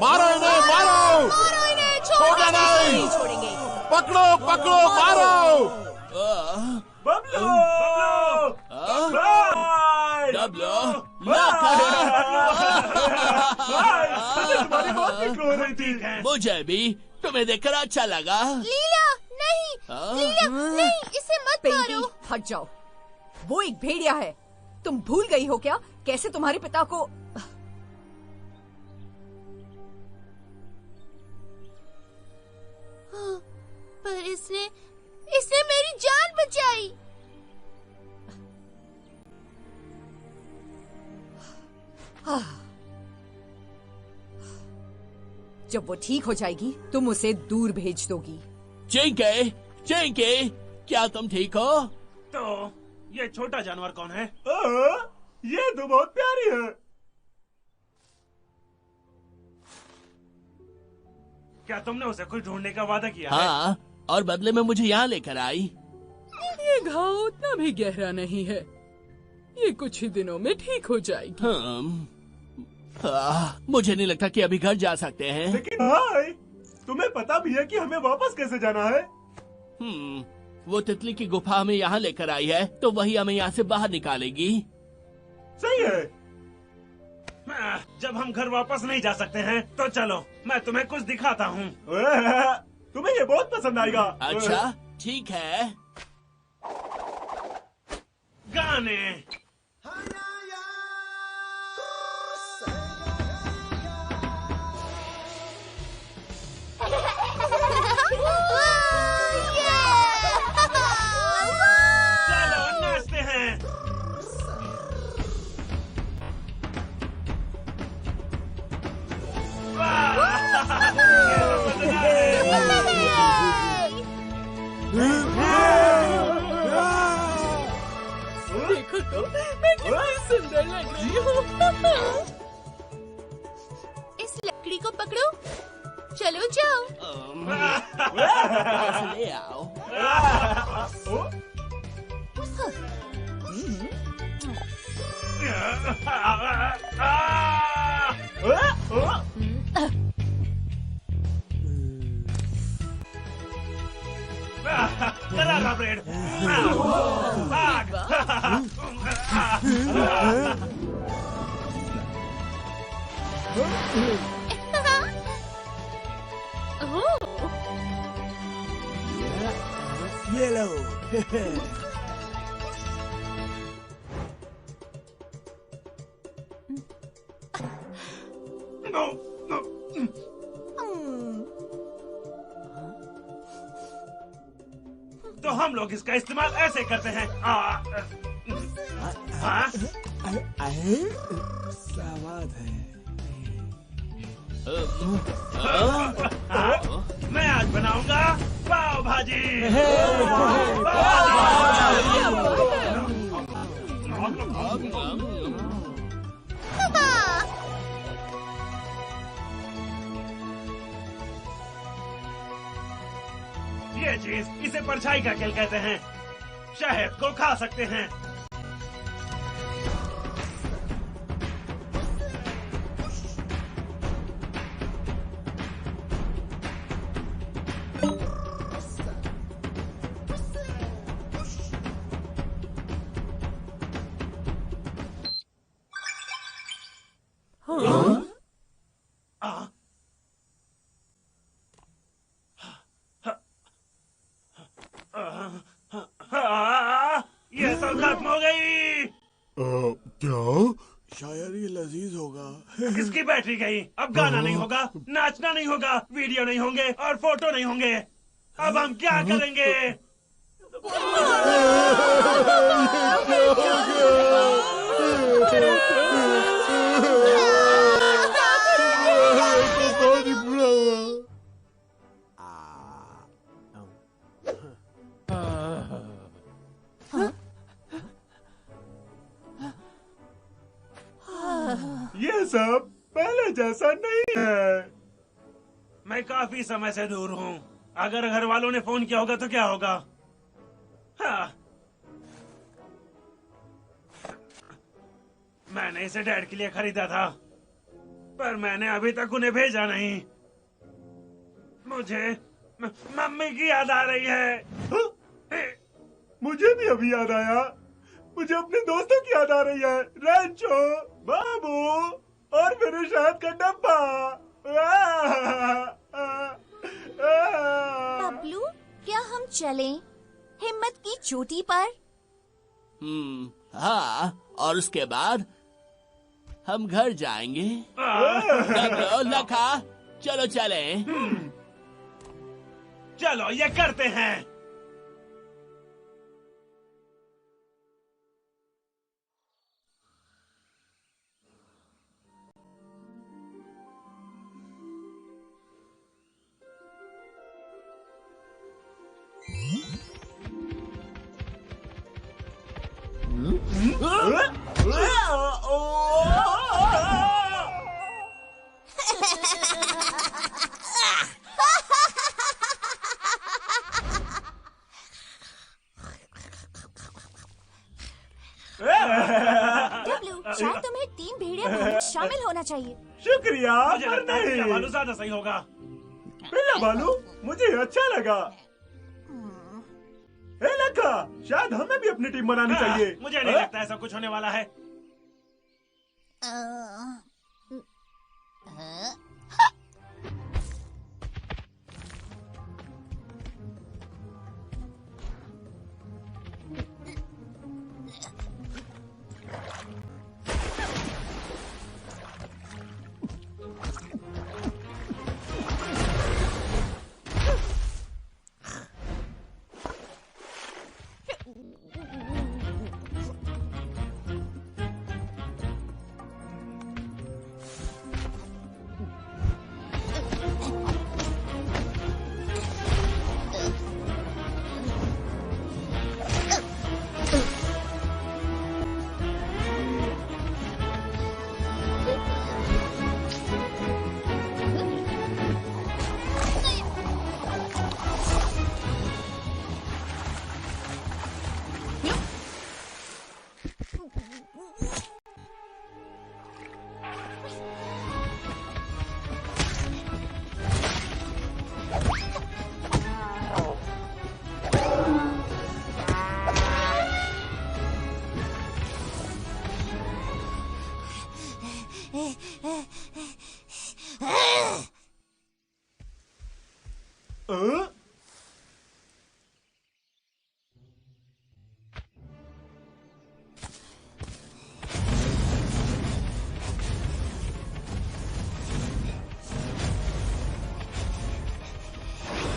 Speaker 5: मारो इन्हें, मारो
Speaker 4: इन्हें,
Speaker 5: छोड़ना नहीं,
Speaker 4: छोड़ेंगे।
Speaker 5: पकड़ो पकड़ो, मारो।
Speaker 3: बबलू,
Speaker 1: डब्लो,
Speaker 3: तुम्हारी बहुत फिक्र हो रही थी।
Speaker 1: मुझे भी तुम्हें देखकर अच्छा लगा।
Speaker 4: लीला नहीं, लीला नहीं, इसे मत मारो।
Speaker 9: हट जाओ, वो एक भेड़िया है। तुम भूल गई हो क्या कैसे तुम्हारे पिता को?
Speaker 4: पर इसने मेरी जान बचाई।
Speaker 9: जब वो ठीक हो जाएगी तुम उसे दूर भेज दोगी।
Speaker 1: चिंके, चिंके, क्या तुम ठीक हो?
Speaker 2: तो ये छोटा जानवर कौन है?
Speaker 3: ये तो बहुत प्यारी है।
Speaker 2: क्या तुमने उसे कुछ ढूंढने का वादा किया है?
Speaker 1: हाँ, और बदले में मुझे यहाँ लेकर आई।
Speaker 7: ये घाव उतना भी गहरा नहीं है, ये कुछ ही दिनों में ठीक हो जाएगी।
Speaker 1: मुझे नहीं लगता कि अभी घर जा सकते हैं।
Speaker 3: लेकिन भाई, तुम्हें पता भी है कि हमें वापस कैसे जाना है?
Speaker 1: वो तितली की गुफा हमें यहाँ लेकर आई है, तो वही हमें यहाँ से बाहर निकालेगी।
Speaker 3: सही है।
Speaker 2: जब हम घर वापस नहीं जा सकते हैं, तो चलो मैं तुम्हें कुछ दिखाता हूँ।
Speaker 3: तुम्हें ये बहुत पसंद आएगा।
Speaker 1: अच्छा, ठीक है।
Speaker 2: गाने। चलो नाचते हैं।
Speaker 7: देखो तो मैं कितनी सुंदर लग रही हूँ।
Speaker 4: इस लकड़ी को पकड़ो, चलो जाओ।
Speaker 1: ले आओ।
Speaker 2: करारा ब्रेड। भाग।
Speaker 8: ये लो।
Speaker 2: तो हम लोग इसका इस्तेमाल ऐसे करते हैं।
Speaker 8: क्या बात है।
Speaker 2: मैं आज बनाऊंगा पाव भाजी। ये चीज, इसे परछाई का खेल कहते हैं। शहद को खा सकते हैं। ये सब खत्म हो गई।
Speaker 3: क्या?
Speaker 8: शायद ये लजीज होगा।
Speaker 2: इसकी बैटरी गई। अब गाना नहीं होगा, नाचना नहीं होगा, वीडियो नहीं होंगे और फोटो नहीं होंगे। अब हम क्या करेंगे?
Speaker 3: ये सब पहले जैसा नहीं है।
Speaker 2: मैं काफी समय से दूर हूँ। अगर घर वालों ने फोन किया होगा तो क्या होगा? हाँ। मैंने इसे डैड के लिए खरीदा था, पर मैंने अभी तक उन्हें भेजा नहीं। मुझे मम्मी की याद आ रही है।
Speaker 3: मुझे भी अभी याद आया। मुझे अपने दोस्तों की याद आ रही है। रैंचो, बाबू और मेरे शहद का डब्बा।
Speaker 4: बबलू, क्या हम चलें हिम्मत की चोटी पर?
Speaker 1: हाँ, और उसके बाद हम घर जाएंगे। डब्लो, लखा, चलो चले।
Speaker 2: चलो ये करते हैं।
Speaker 4: डब्लू, शायद तुम्हें टीम भेड़िया में शामिल होना चाहिए।
Speaker 3: शुक्रिया।
Speaker 2: मुझे लगता है कि भालू ज्यादा सही होगा।
Speaker 3: पहला भालू मुझे अच्छा लगा। ए लखा, शायद हमें भी अपनी टीम बनानी चाहिए।
Speaker 2: मुझे नहीं लगता ऐसा कुछ होने वाला है।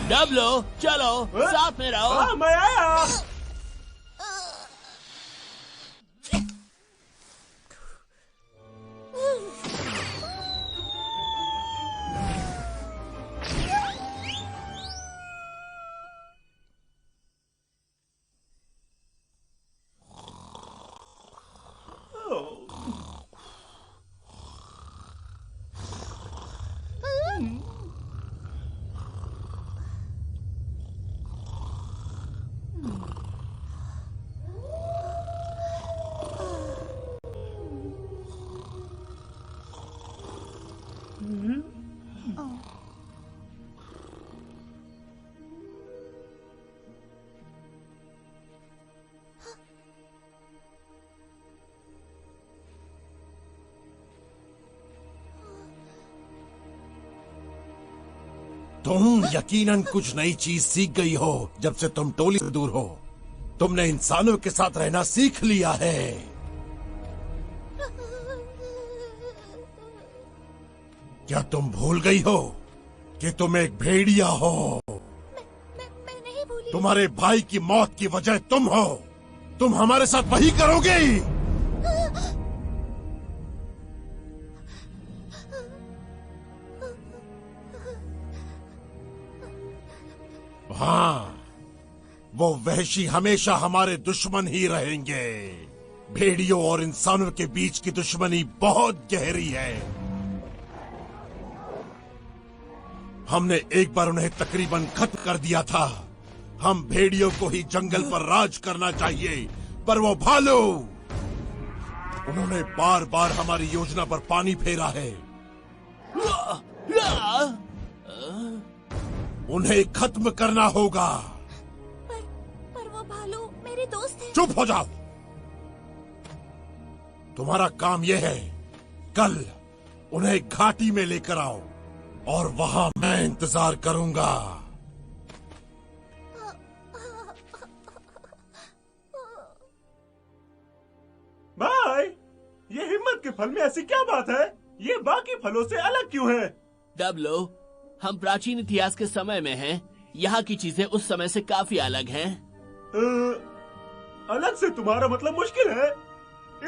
Speaker 1: डब्लो, चलो साथ में रहो।
Speaker 3: हाँ, मैं आया।
Speaker 5: तुम यकीनन कुछ नई चीज सीख गई हो जब से तुम टोली से दूर हो। तुमने इंसानों के साथ रहना सीख लिया है। क्या तुम भूल गई हो कि तुम एक भेड़िया हो?
Speaker 4: मैं नहीं भूली।
Speaker 5: तुम्हारे भाई की मौत की वजह तुम हो। तुम हमारे साथ वही करोगी। हाँ, वो वहशी हमेशा हमारे दुश्मन ही रहेंगे। भेड़ियों और इंसानों के बीच की दुश्मनी बहुत गहरी है। हमने एक बार उन्हें तकरीबन खत्म कर दिया था। हम भेड़ियों को ही जंगल पर राज करना चाहिए, पर वो भालू, उन्होंने बार बार हमारी योजना पर पानी फेरा है। उन्हें खत्म करना होगा।
Speaker 4: पर वो भालू मेरे दोस्त हैं।
Speaker 5: चुप हो जाओ। तुम्हारा काम यह है, कल उन्हें घाटी में लेकर आओ और वहां मैं इंतजार करूंगा।
Speaker 3: भाई, ये हिम्मत के फल में ऐसी क्या बात है? ये बाकी फलों से अलग क्यों है?
Speaker 1: डब्लो, हम प्राचीन इतिहास के समय में हैं। यहाँ की चीजें उस समय से काफी अलग हैं।
Speaker 3: अलग से तुम्हारा मतलब मुश्किल है।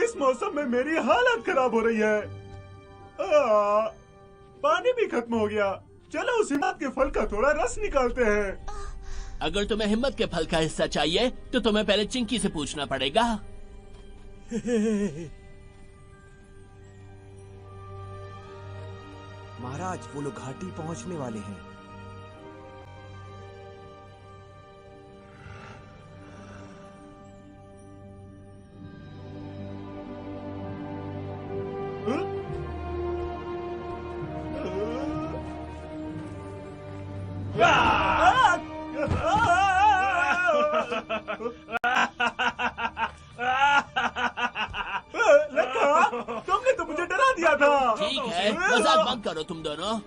Speaker 3: इस मौसम में मेरी हालत खराब हो रही है। पानी भी खत्म हो गया। चलो उस हिम्मत के फल का थोड़ा रस निकालते हैं।
Speaker 1: अगर तुम्हें हिम्मत के फल का हिस्सा चाहिए तो तुम्हें पहले चिंकी से पूछना पड़ेगा।
Speaker 10: महाराज, वो लोग घाटी पहुंचने वाले हैं।
Speaker 3: तुमने तो मुझे डरा दिया था।
Speaker 1: ठीक है, मजाक बंद करो तुम दोनों।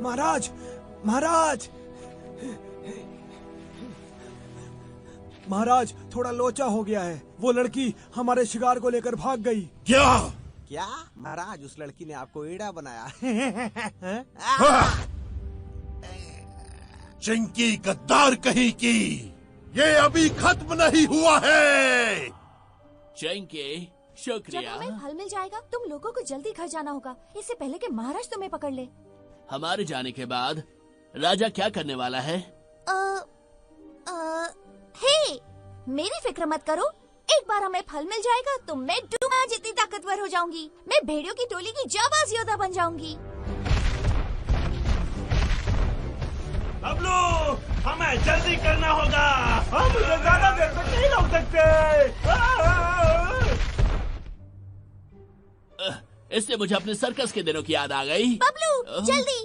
Speaker 10: महाराज, महाराज, महाराज, थोड़ा लोचा हो गया है। वो लड़की हमारे शिकार को लेकर भाग गई।
Speaker 5: क्या?
Speaker 6: क्या महाराज, उस लड़की ने आपको एड़ा बनाया?
Speaker 5: चिंकी गद्दार कहीं की, ये अभी खत्म नहीं हुआ है।
Speaker 1: चिंकी,
Speaker 4: जब
Speaker 1: शुक्रिया।
Speaker 4: हमें फल मिल जाएगा तुम लोगों को जल्दी घर जाना होगा, इससे पहले कि महाराज तुम्हें पकड़ ले।
Speaker 1: हमारे जाने के बाद राजा क्या करने वाला है?
Speaker 4: हे, मेरी फिक्र मत करो। एक बार हमें फल मिल जाएगा तो मैं डूमा जितनी ताकतवर हो जाऊंगी। मैं भेड़ियों की टोली की जाबाज योद्धा बन जाऊंगी।
Speaker 2: बबलू, हमें जल्दी करना होगा।
Speaker 3: हम मुझे ज्यादा देर तक नहीं रोक सकते।
Speaker 1: इससे मुझे अपने सर्कस के दिनों की याद आ गई।
Speaker 4: बबलू, जल्दी।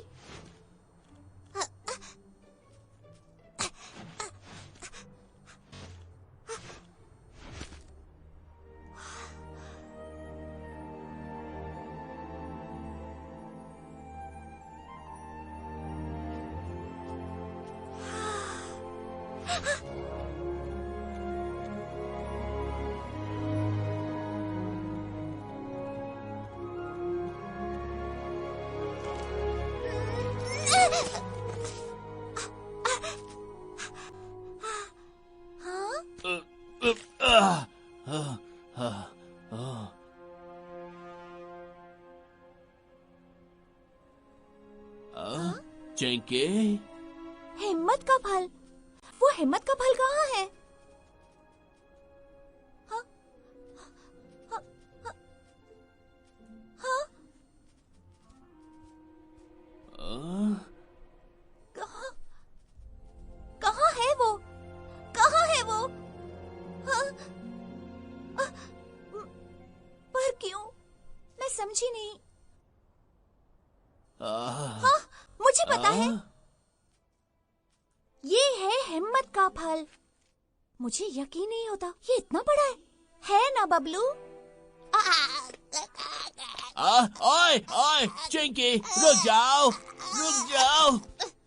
Speaker 1: चिंकी,
Speaker 4: हिम्मत का फल? वो हिम्मत का फल कहाँ है? हाँ? हाँ? हाँ? कहाँ? कहाँ है वो? कहाँ है वो? हाँ? पर क्यों? मैं समझी नहीं। हाँ, मुझे पता है। ये है हिम्मत का फल। मुझे यकीन नहीं होता ये इतना बड़ा है ना बबलू?
Speaker 1: ओए ओए चिंकी, रुक जाओ, रुक जाओ।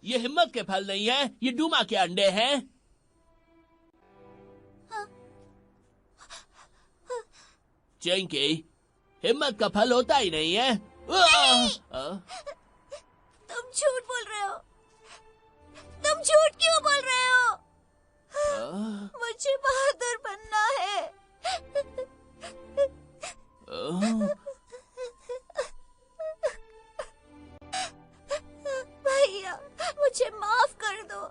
Speaker 1: ये हिम्मत के फल नहीं है, ये डूमा के अंडे हैं। चिंकी, हिम्मत का फल होता ही नहीं है।
Speaker 4: तुम झूठ बोल रहे हो। तुम झूठ क्यों बोल रहे हो? मुझे बहादुर बनना है। भैया, मुझे माफ कर दो।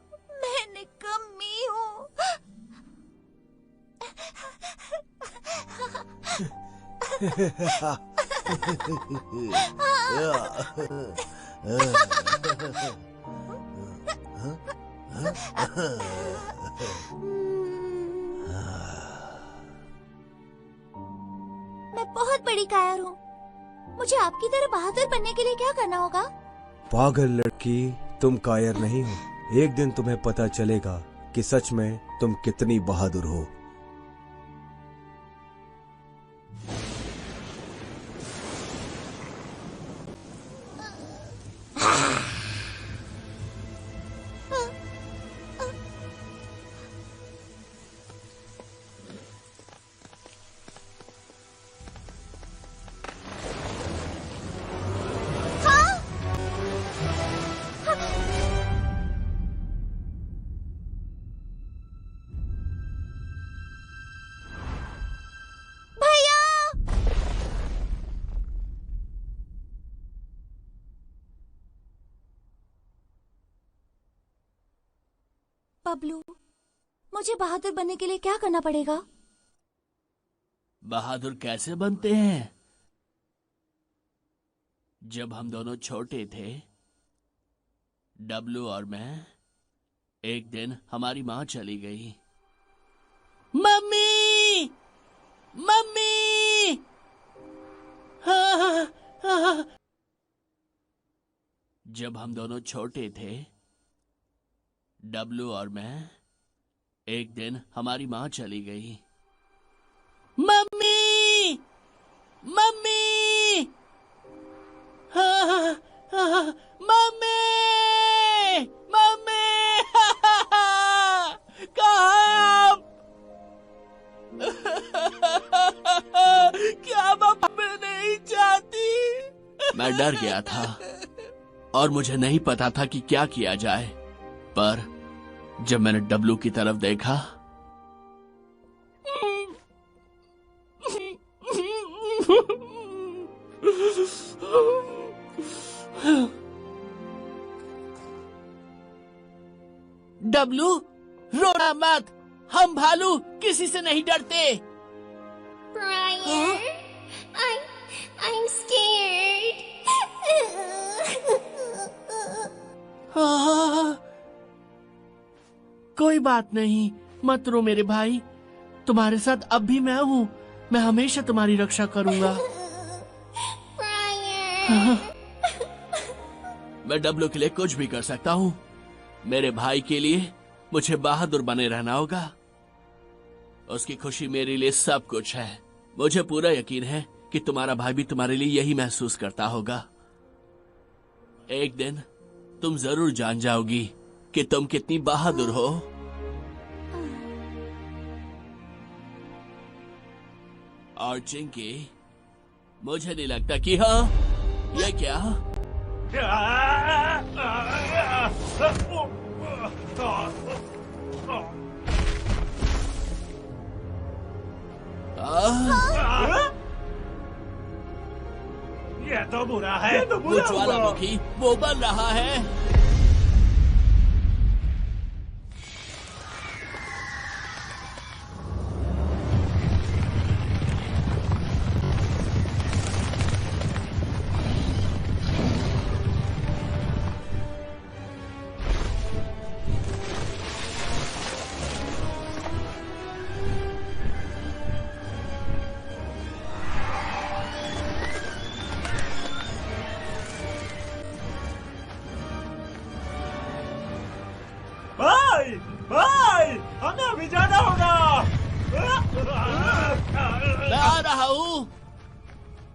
Speaker 4: मैं निकम्मी हूँ। मैं बहुत बड़ी कायर हूँ। मुझे आपकी तरह बहादुर बनने के लिए क्या करना होगा?
Speaker 10: पागल लड़की, तुम कायर नहीं हो। एक दिन तुम्हें पता चलेगा कि सच में तुम कितनी बहादुर हो।
Speaker 4: बबलू, मुझे बहादुर बनने के लिए क्या करना पड़ेगा?
Speaker 1: बहादुर कैसे बनते हैं? जब हम दोनों छोटे थे, डब्लू और मैं, एक दिन हमारी माँ चली गई। Mummy, mummy. जब हम दोनों छोटे थे, डब्लू और मैं, एक दिन हमारी माँ चली गई। मम्मी, मम्मी, मम्मी, मम्मी, कहाँ आप? क्या पापा मैं नहीं चाहती? मैं डर गया था और मुझे नहीं पता था कि क्या किया जाए, पर जब मैंने डब्लू की तरफ देखा, डब्लू, रोना मत, हम भालू किसी से नहीं डरते।
Speaker 11: Brian, I'm scared.
Speaker 1: कोई बात नहीं, मत रो मेरे भाई। तुम्हारे साथ अब भी मैं हूँ। मैं हमेशा तुम्हारी रक्षा करूंगा। मैं डब्लू के लिए कुछ भी कर सकता हूँ। मेरे भाई के लिए मुझे बहादुर बने रहना होगा। उसकी खुशी मेरे लिए सब कुछ है। मुझे पूरा यकीन है कि तुम्हारा भाई भी तुम्हारे लिए यही महसूस करता होगा। एक दिन तुम जरूर जान जाओगी कि तुम कितनी बहादुर हो। और चिंकी, मुझे नहीं लगता कि हाँ, ये क्या?
Speaker 2: यह तो बुरा है।
Speaker 1: वो ज्वालामुखी वो बन रहा है।
Speaker 3: भाई हमें अभी जाना होगा।
Speaker 1: मैं आ रहा हूँ।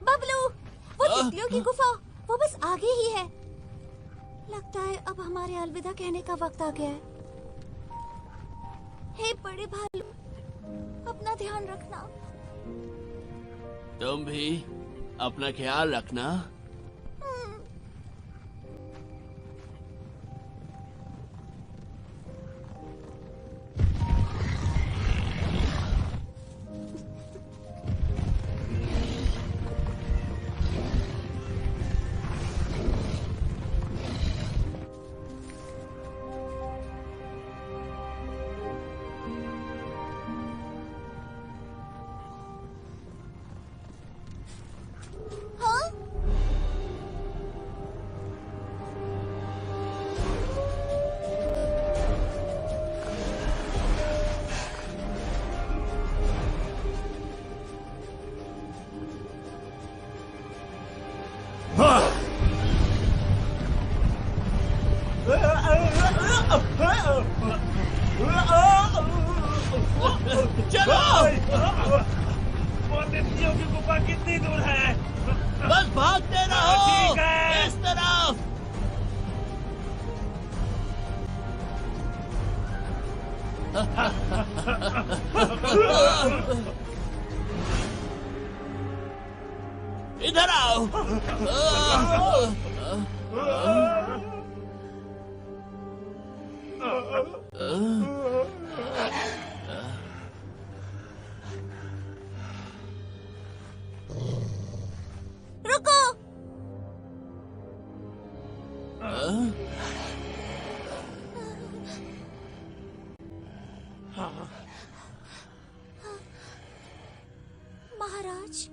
Speaker 4: बबलू, वो तितलियों की गुफा वो बस आगे ही है। लगता है अब हमारे अलविदा कहने का वक्त आ गया है। हे बड़े भालू, अपना ध्यान रखना।
Speaker 1: तुम भी अपना ख्याल रखना।
Speaker 2: चलो। वो तितलियों की गुफा कितनी दूर है?
Speaker 1: बस भागते रहो।
Speaker 2: ठीक है।
Speaker 1: इस तरफ। इधर आओ।
Speaker 4: रुको। महाराज,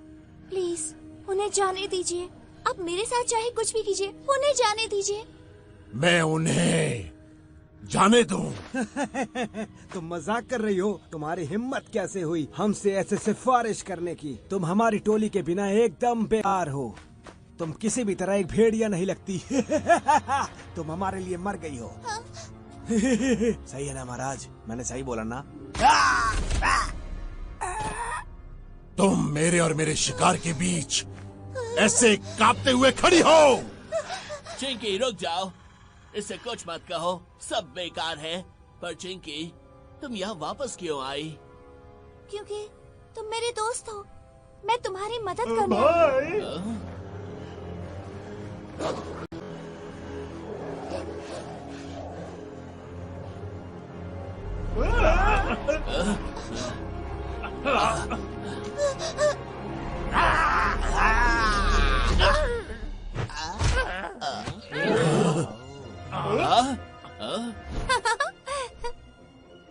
Speaker 4: प्लीज उन्हें जाने दीजिए। आप मेरे साथ चाहे कुछ भी कीजिए, उन्हें जाने दीजिए।
Speaker 5: मैं उन्हें जाने दूं?
Speaker 10: तुम मजाक कर रही हो? तुम्हारी हिम्मत कैसे हुई हमसे ऐसे सिफारिश करने की? तुम हमारी टोली के बिना एकदम बेकार हो। तुम किसी भी तरह एक भेड़िया नहीं लगती। तुम हमारे लिए मर गई हो।
Speaker 4: हाँ?
Speaker 10: सही है ना महाराज? मैंने सही बोला ना?
Speaker 5: तुम मेरे और मेरे शिकार के बीच ऐसे कांपते हुए खड़ी हो।
Speaker 1: चिंकी रुक जाओ। इससे कुछ मत कहो, सब बेकार है। पर चिंकी, तुम यहाँ वापस क्यों आई?
Speaker 4: क्योंकि तुम मेरे दोस्त हो। मैं तुम्हारी मदद करने आई हूँ।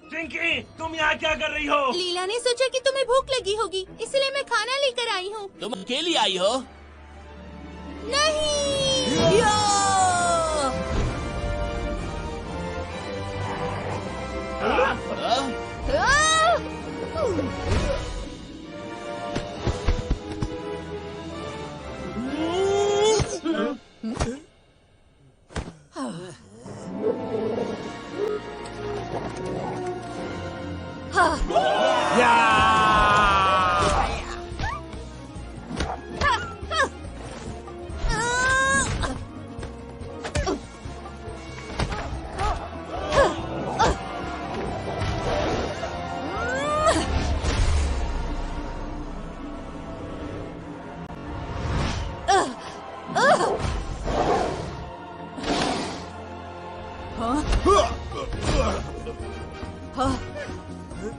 Speaker 2: चिंकी, तुम यहाँ क्या कर रही हो?
Speaker 7: लीला ने सोचा कि तुम्हें भूख लगी होगी, इसलिए मैं खाना लेकर आई हूँ।
Speaker 1: तुम अकेली आई हो?
Speaker 7: नहीं।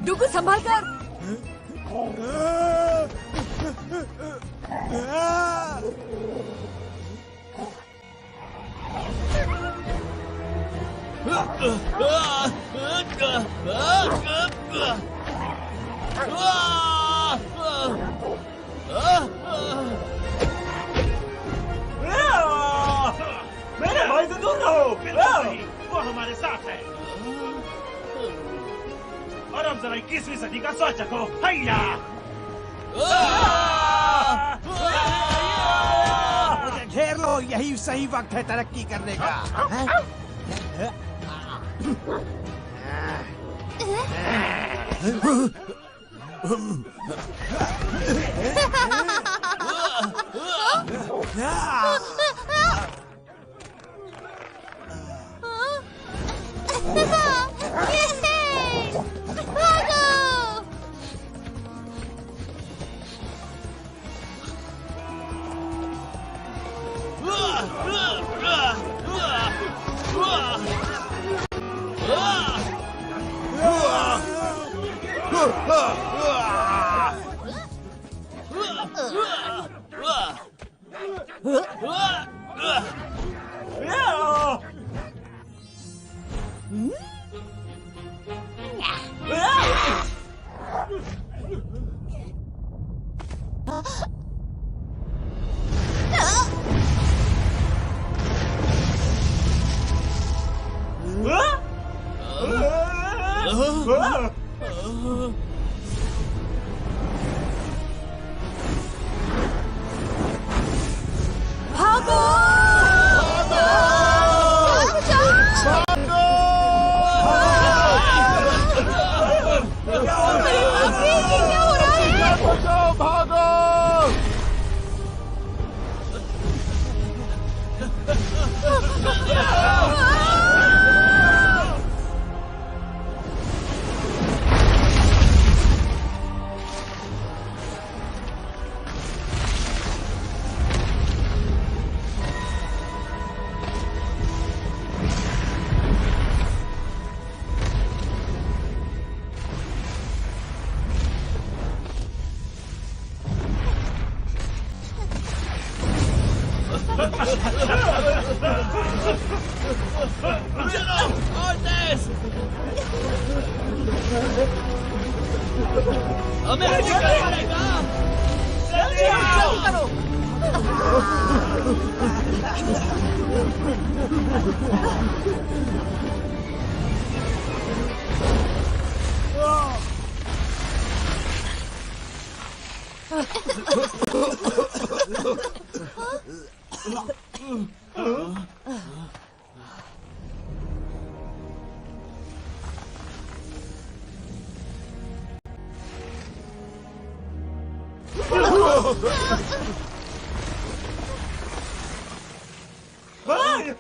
Speaker 9: डुगू संभाल कर।
Speaker 3: मेरे भाई से दूर रहो।
Speaker 2: वो हमारे साथ है। और अब जरा 21वीं सदी का स्वाद चखो। हैया!
Speaker 10: मुझे घेर लो, यही सही वक्त है तरक्की करने का।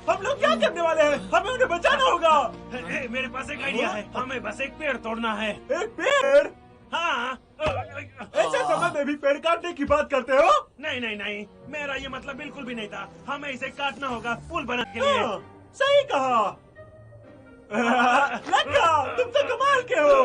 Speaker 3: हम लोग क्या करने वाले हैं? हमें उन्हें बचाना होगा।
Speaker 2: मेरे पास एक आइडिया है। हमें बस एक पेड़ तोड़ना है।
Speaker 3: एक पेड़?
Speaker 2: हाँ।
Speaker 3: ऐसे समय में भी पेड़ काटने की बात करते हो?
Speaker 2: नहीं नहीं नहीं, मेरा ये मतलब बिल्कुल भी नहीं था। हमें इसे काटना होगा पुल बनाने के लिए।
Speaker 3: सही कहा। लगा, तुम तो कमाल के हो।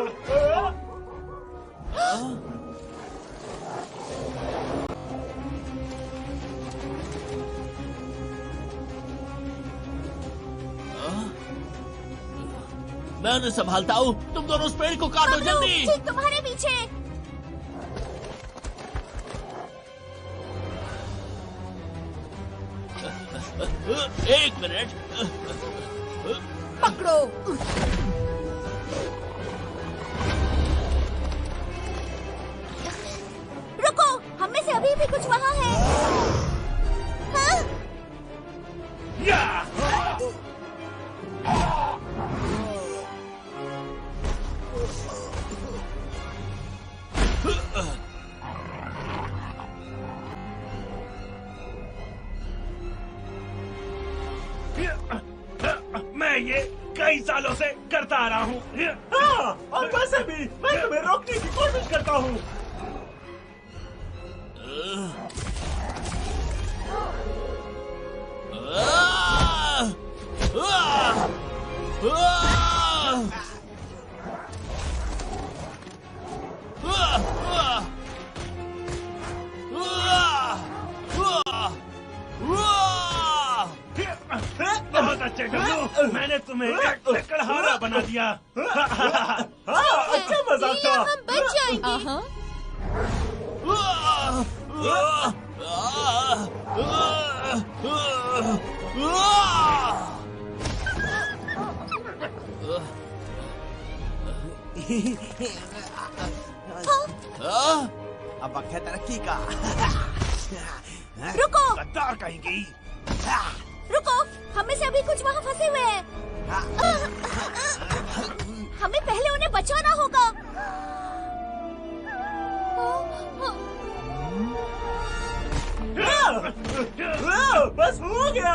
Speaker 1: मैं उन्हें संभालता हूँ। तुम दोनों उस पेड़ को काटो जल्दी।
Speaker 4: ठीक तुम्हारे पीछे।
Speaker 1: एक मिनट।
Speaker 4: पकड़ो। रुको, हम में से अभी भी कुछ वहाँ है। हाँ?
Speaker 2: मैं ये कई सालों से करता आ रहा हूँ।
Speaker 3: हाँ, और वैसे भी मैं तुम्हें रोकने की कोशिश करता हूँ।
Speaker 2: बच्चे डब्लू, मैंने तुम्हें एक लकड़हारा बना दिया।
Speaker 3: अच्छा मजाक था।
Speaker 4: हम बच जाएंगे।
Speaker 6: अब वक्त है तरक्की का।
Speaker 4: रुको,
Speaker 2: गद्दार कहेंगी।
Speaker 4: रुको, हमें से अभी कुछ वहाँ फंसे हुए हैं। हमें पहले उन्हें बचाना होगा।
Speaker 3: बस हो गया।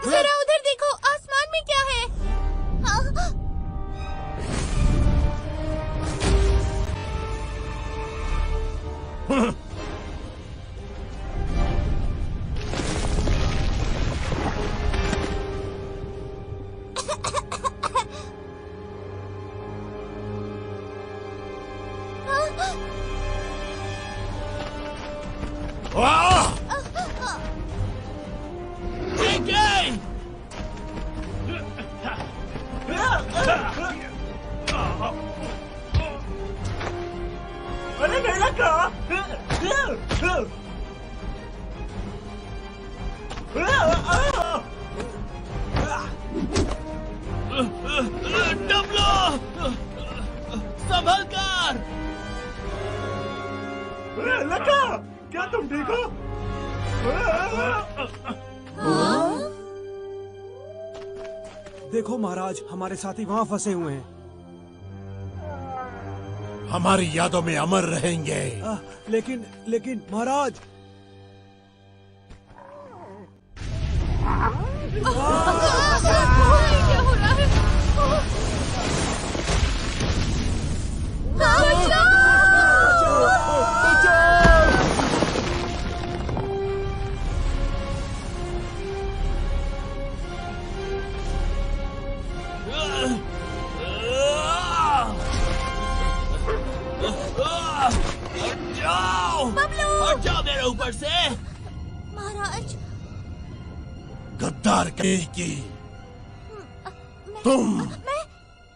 Speaker 4: जरा उधर देखो, आसमान में क्या है? अरे नहीं लगा।
Speaker 1: डब्लू, संभल कर।
Speaker 3: लगा, क्या तुम ठीक हो?
Speaker 10: देखो महाराज, हमारे साथी वहाँ फंसे हुए हैं।
Speaker 5: हमारी यादों में अमर रहेंगे।
Speaker 10: लेकिन महाराज।
Speaker 4: क्या हो रहा है?
Speaker 1: हट जाओ मेरे ऊपर से।
Speaker 4: महाराज,
Speaker 5: गद्दार की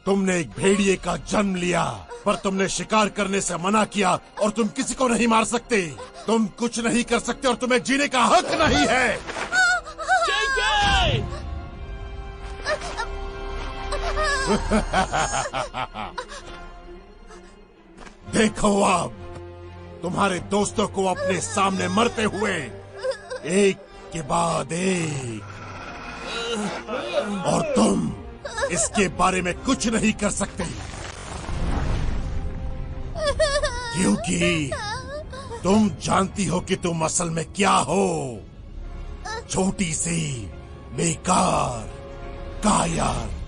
Speaker 5: तुमने एक भेड़िए का जन्म लिया, पर तुमने शिकार करने से मना किया और तुम किसी को नहीं मार सकते। तुम कुछ नहीं कर सकते और तुम्हें जीने का हक नहीं है। देखो अब तुम्हारे दोस्तों को अपने सामने मरते हुए, एक के बाद एक, और तुम इसके बारे में कुछ नहीं कर सकते, क्योंकि तुम जानती हो कि तुम असल में क्या हो। छोटी सी बेकार कायर।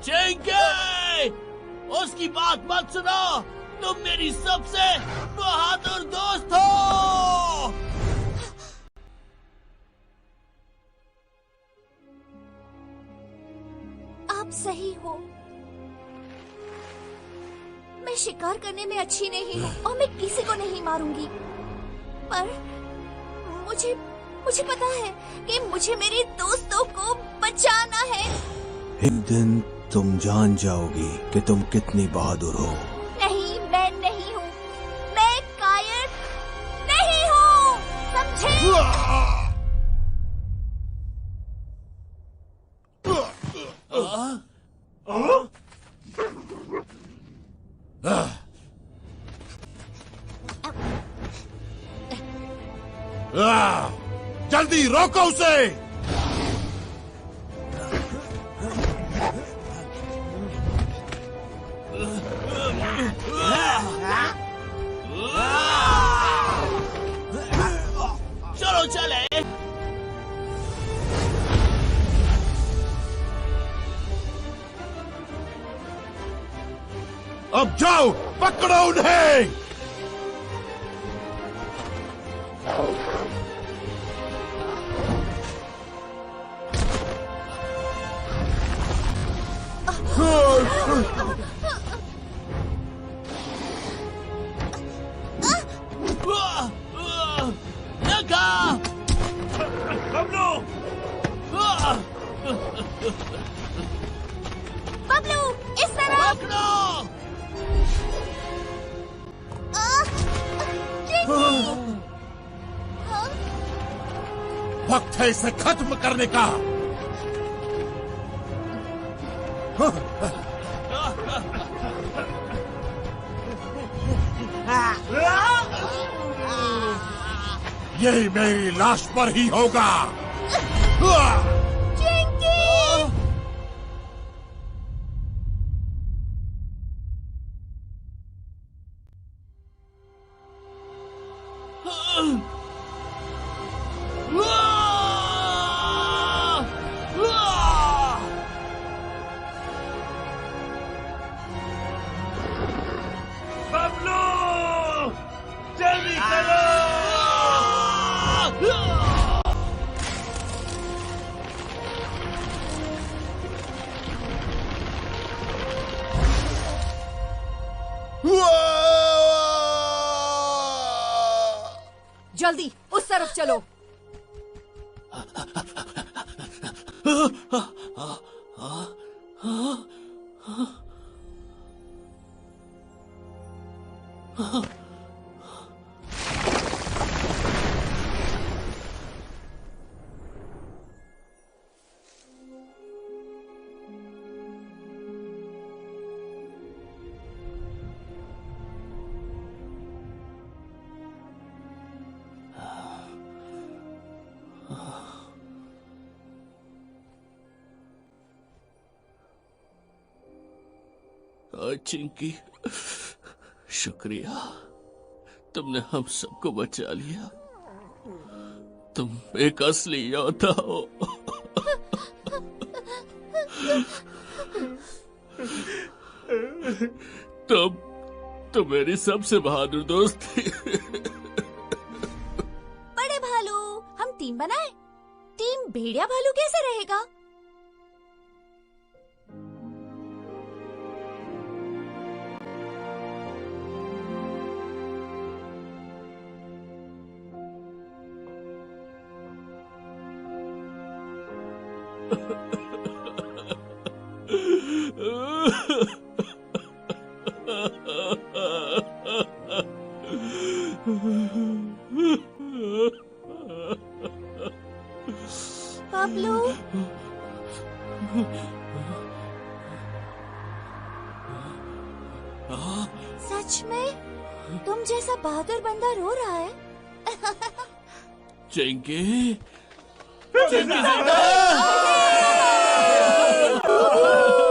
Speaker 1: चिंकी, उसकी बात मत सुनो। तुम मेरी सबसे बहादुर दोस्त हो।
Speaker 4: आप सही हो। मैं शिकार करने में अच्छी नहीं हूँ और मैं किसी को नहीं मारूंगी, पर मुझे पता है कि मुझे मेरे दोस्तों को बचाना है।
Speaker 6: एक दिन तुम जान जाओगी कि तुम कितनी बहादुर हो।
Speaker 4: नहीं, मैं नहीं हूँ। मैं कायर नहीं हूँ, समझे?
Speaker 5: जल्दी रोको उसे।
Speaker 1: चलो चले।
Speaker 5: अब जाओ, पकड़ो उन्हें।
Speaker 4: बबलू, इस तरह।
Speaker 5: वक्त है इसे खत्म करने का। यही मेरी लाश पर ही होगा।
Speaker 2: बबलू, जल्दी करो।
Speaker 9: जल्दी उस तरफ चलो।
Speaker 1: चिंकी, शुक्रिया, तुमने हम सबको बचा लिया। तुम एक असली योद्धा हो। तुम मेरी सबसे बहादुर दोस्त थी।
Speaker 4: बड़े भालू, हम टीम बनाए। टीम भेड़िया भालू कैसे रहेगा? बबलू, सच में तुम जैसा बहादुर बंदा रो रहा है?
Speaker 1: चिंकी,
Speaker 2: चिंकी जिंदा है।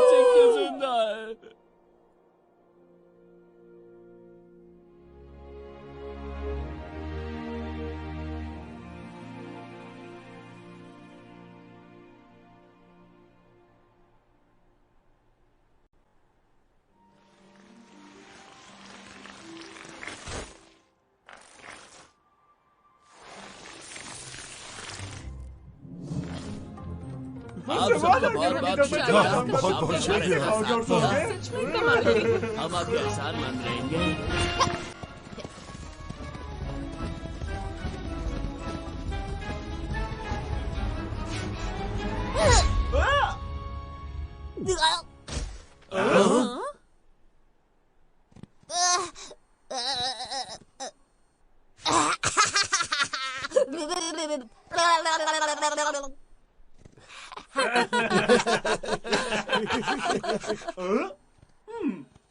Speaker 1: चिंकी जिंदा है। आप सबका बहुत बहुत शुक्रिया। हम आपके एहसान मान रहेंगे।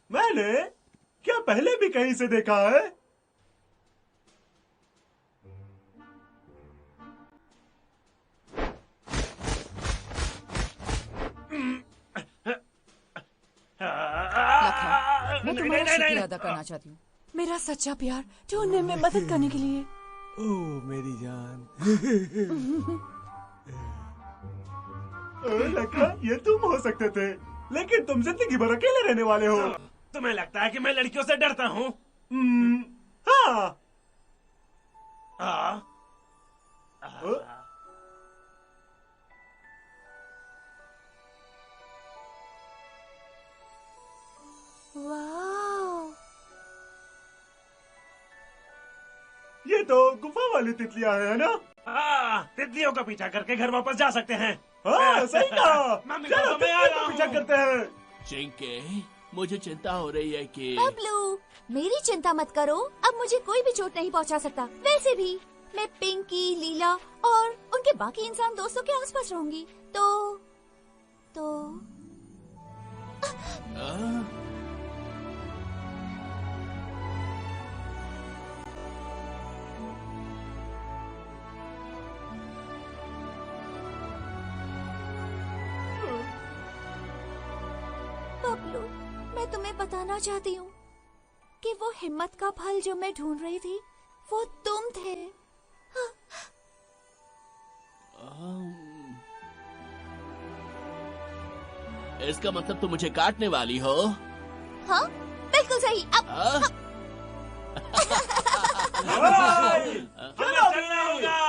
Speaker 3: मैंने क्या पहले भी कहीं से देखा है?
Speaker 9: मैं तुम्हारा शुक्रिया अदा करना चाहती हूँ, मेरा सच्चा प्यार ढूंढने में मदद करने के लिए।
Speaker 10: ओह मेरी जान।
Speaker 3: लखा, ये तुम हो सकते थे, लेकिन तुम जिंदगी भर अकेले रहने वाले हो।
Speaker 2: तुम्हें लगता है कि मैं लड़कियों से डरता हूँ?
Speaker 3: हाँ।
Speaker 4: वाह,
Speaker 3: ये तो गुफा वाली तितलियां है ना?
Speaker 2: तितलियों का पीछा करके घर वापस जा सकते हैं।
Speaker 3: हाँ, सही कहा।
Speaker 2: मम्मी
Speaker 3: चलो
Speaker 2: पापा, मैं आ
Speaker 3: तितलियों
Speaker 2: रहा
Speaker 3: का
Speaker 2: हूँ।
Speaker 3: पीछा करते हैं।
Speaker 1: चिंके, मुझे चिंता हो रही है कि
Speaker 4: बबलू, मेरी चिंता मत करो, अब मुझे कोई भी चोट नहीं पहुंचा सकता। वैसे भी मैं पिंकी, लीला और उनके बाकी इंसान दोस्तों के आसपास रहूंगी। तो बबलू, मैं तुम्हें बताना चाहती हूँ कि वो हिम्मत का फल जो मैं ढूंढ रही थी, वो तुम थे।
Speaker 1: इसका मतलब तुम मुझे काटने वाली हो?
Speaker 4: हाँ, बिल्कुल सही। अब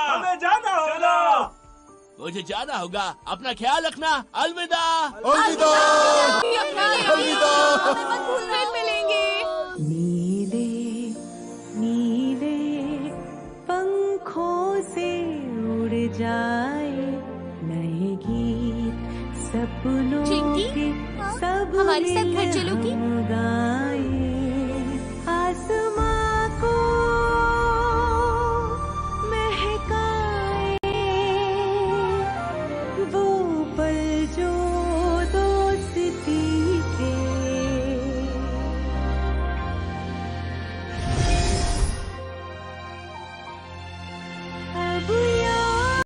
Speaker 3: हमें जाना होगा।
Speaker 1: मुझे जाना होगा। अपना ख्याल रखना। अलविदा।
Speaker 5: अलविदा। अलविदा।
Speaker 7: फिर मिलेंगे।
Speaker 12: नीले नीले पंखों से उड़ जाए नए गीत सपनों
Speaker 4: चिंकी,
Speaker 12: के सब
Speaker 4: हमारे साथ घर चलोगी?
Speaker 12: गाए।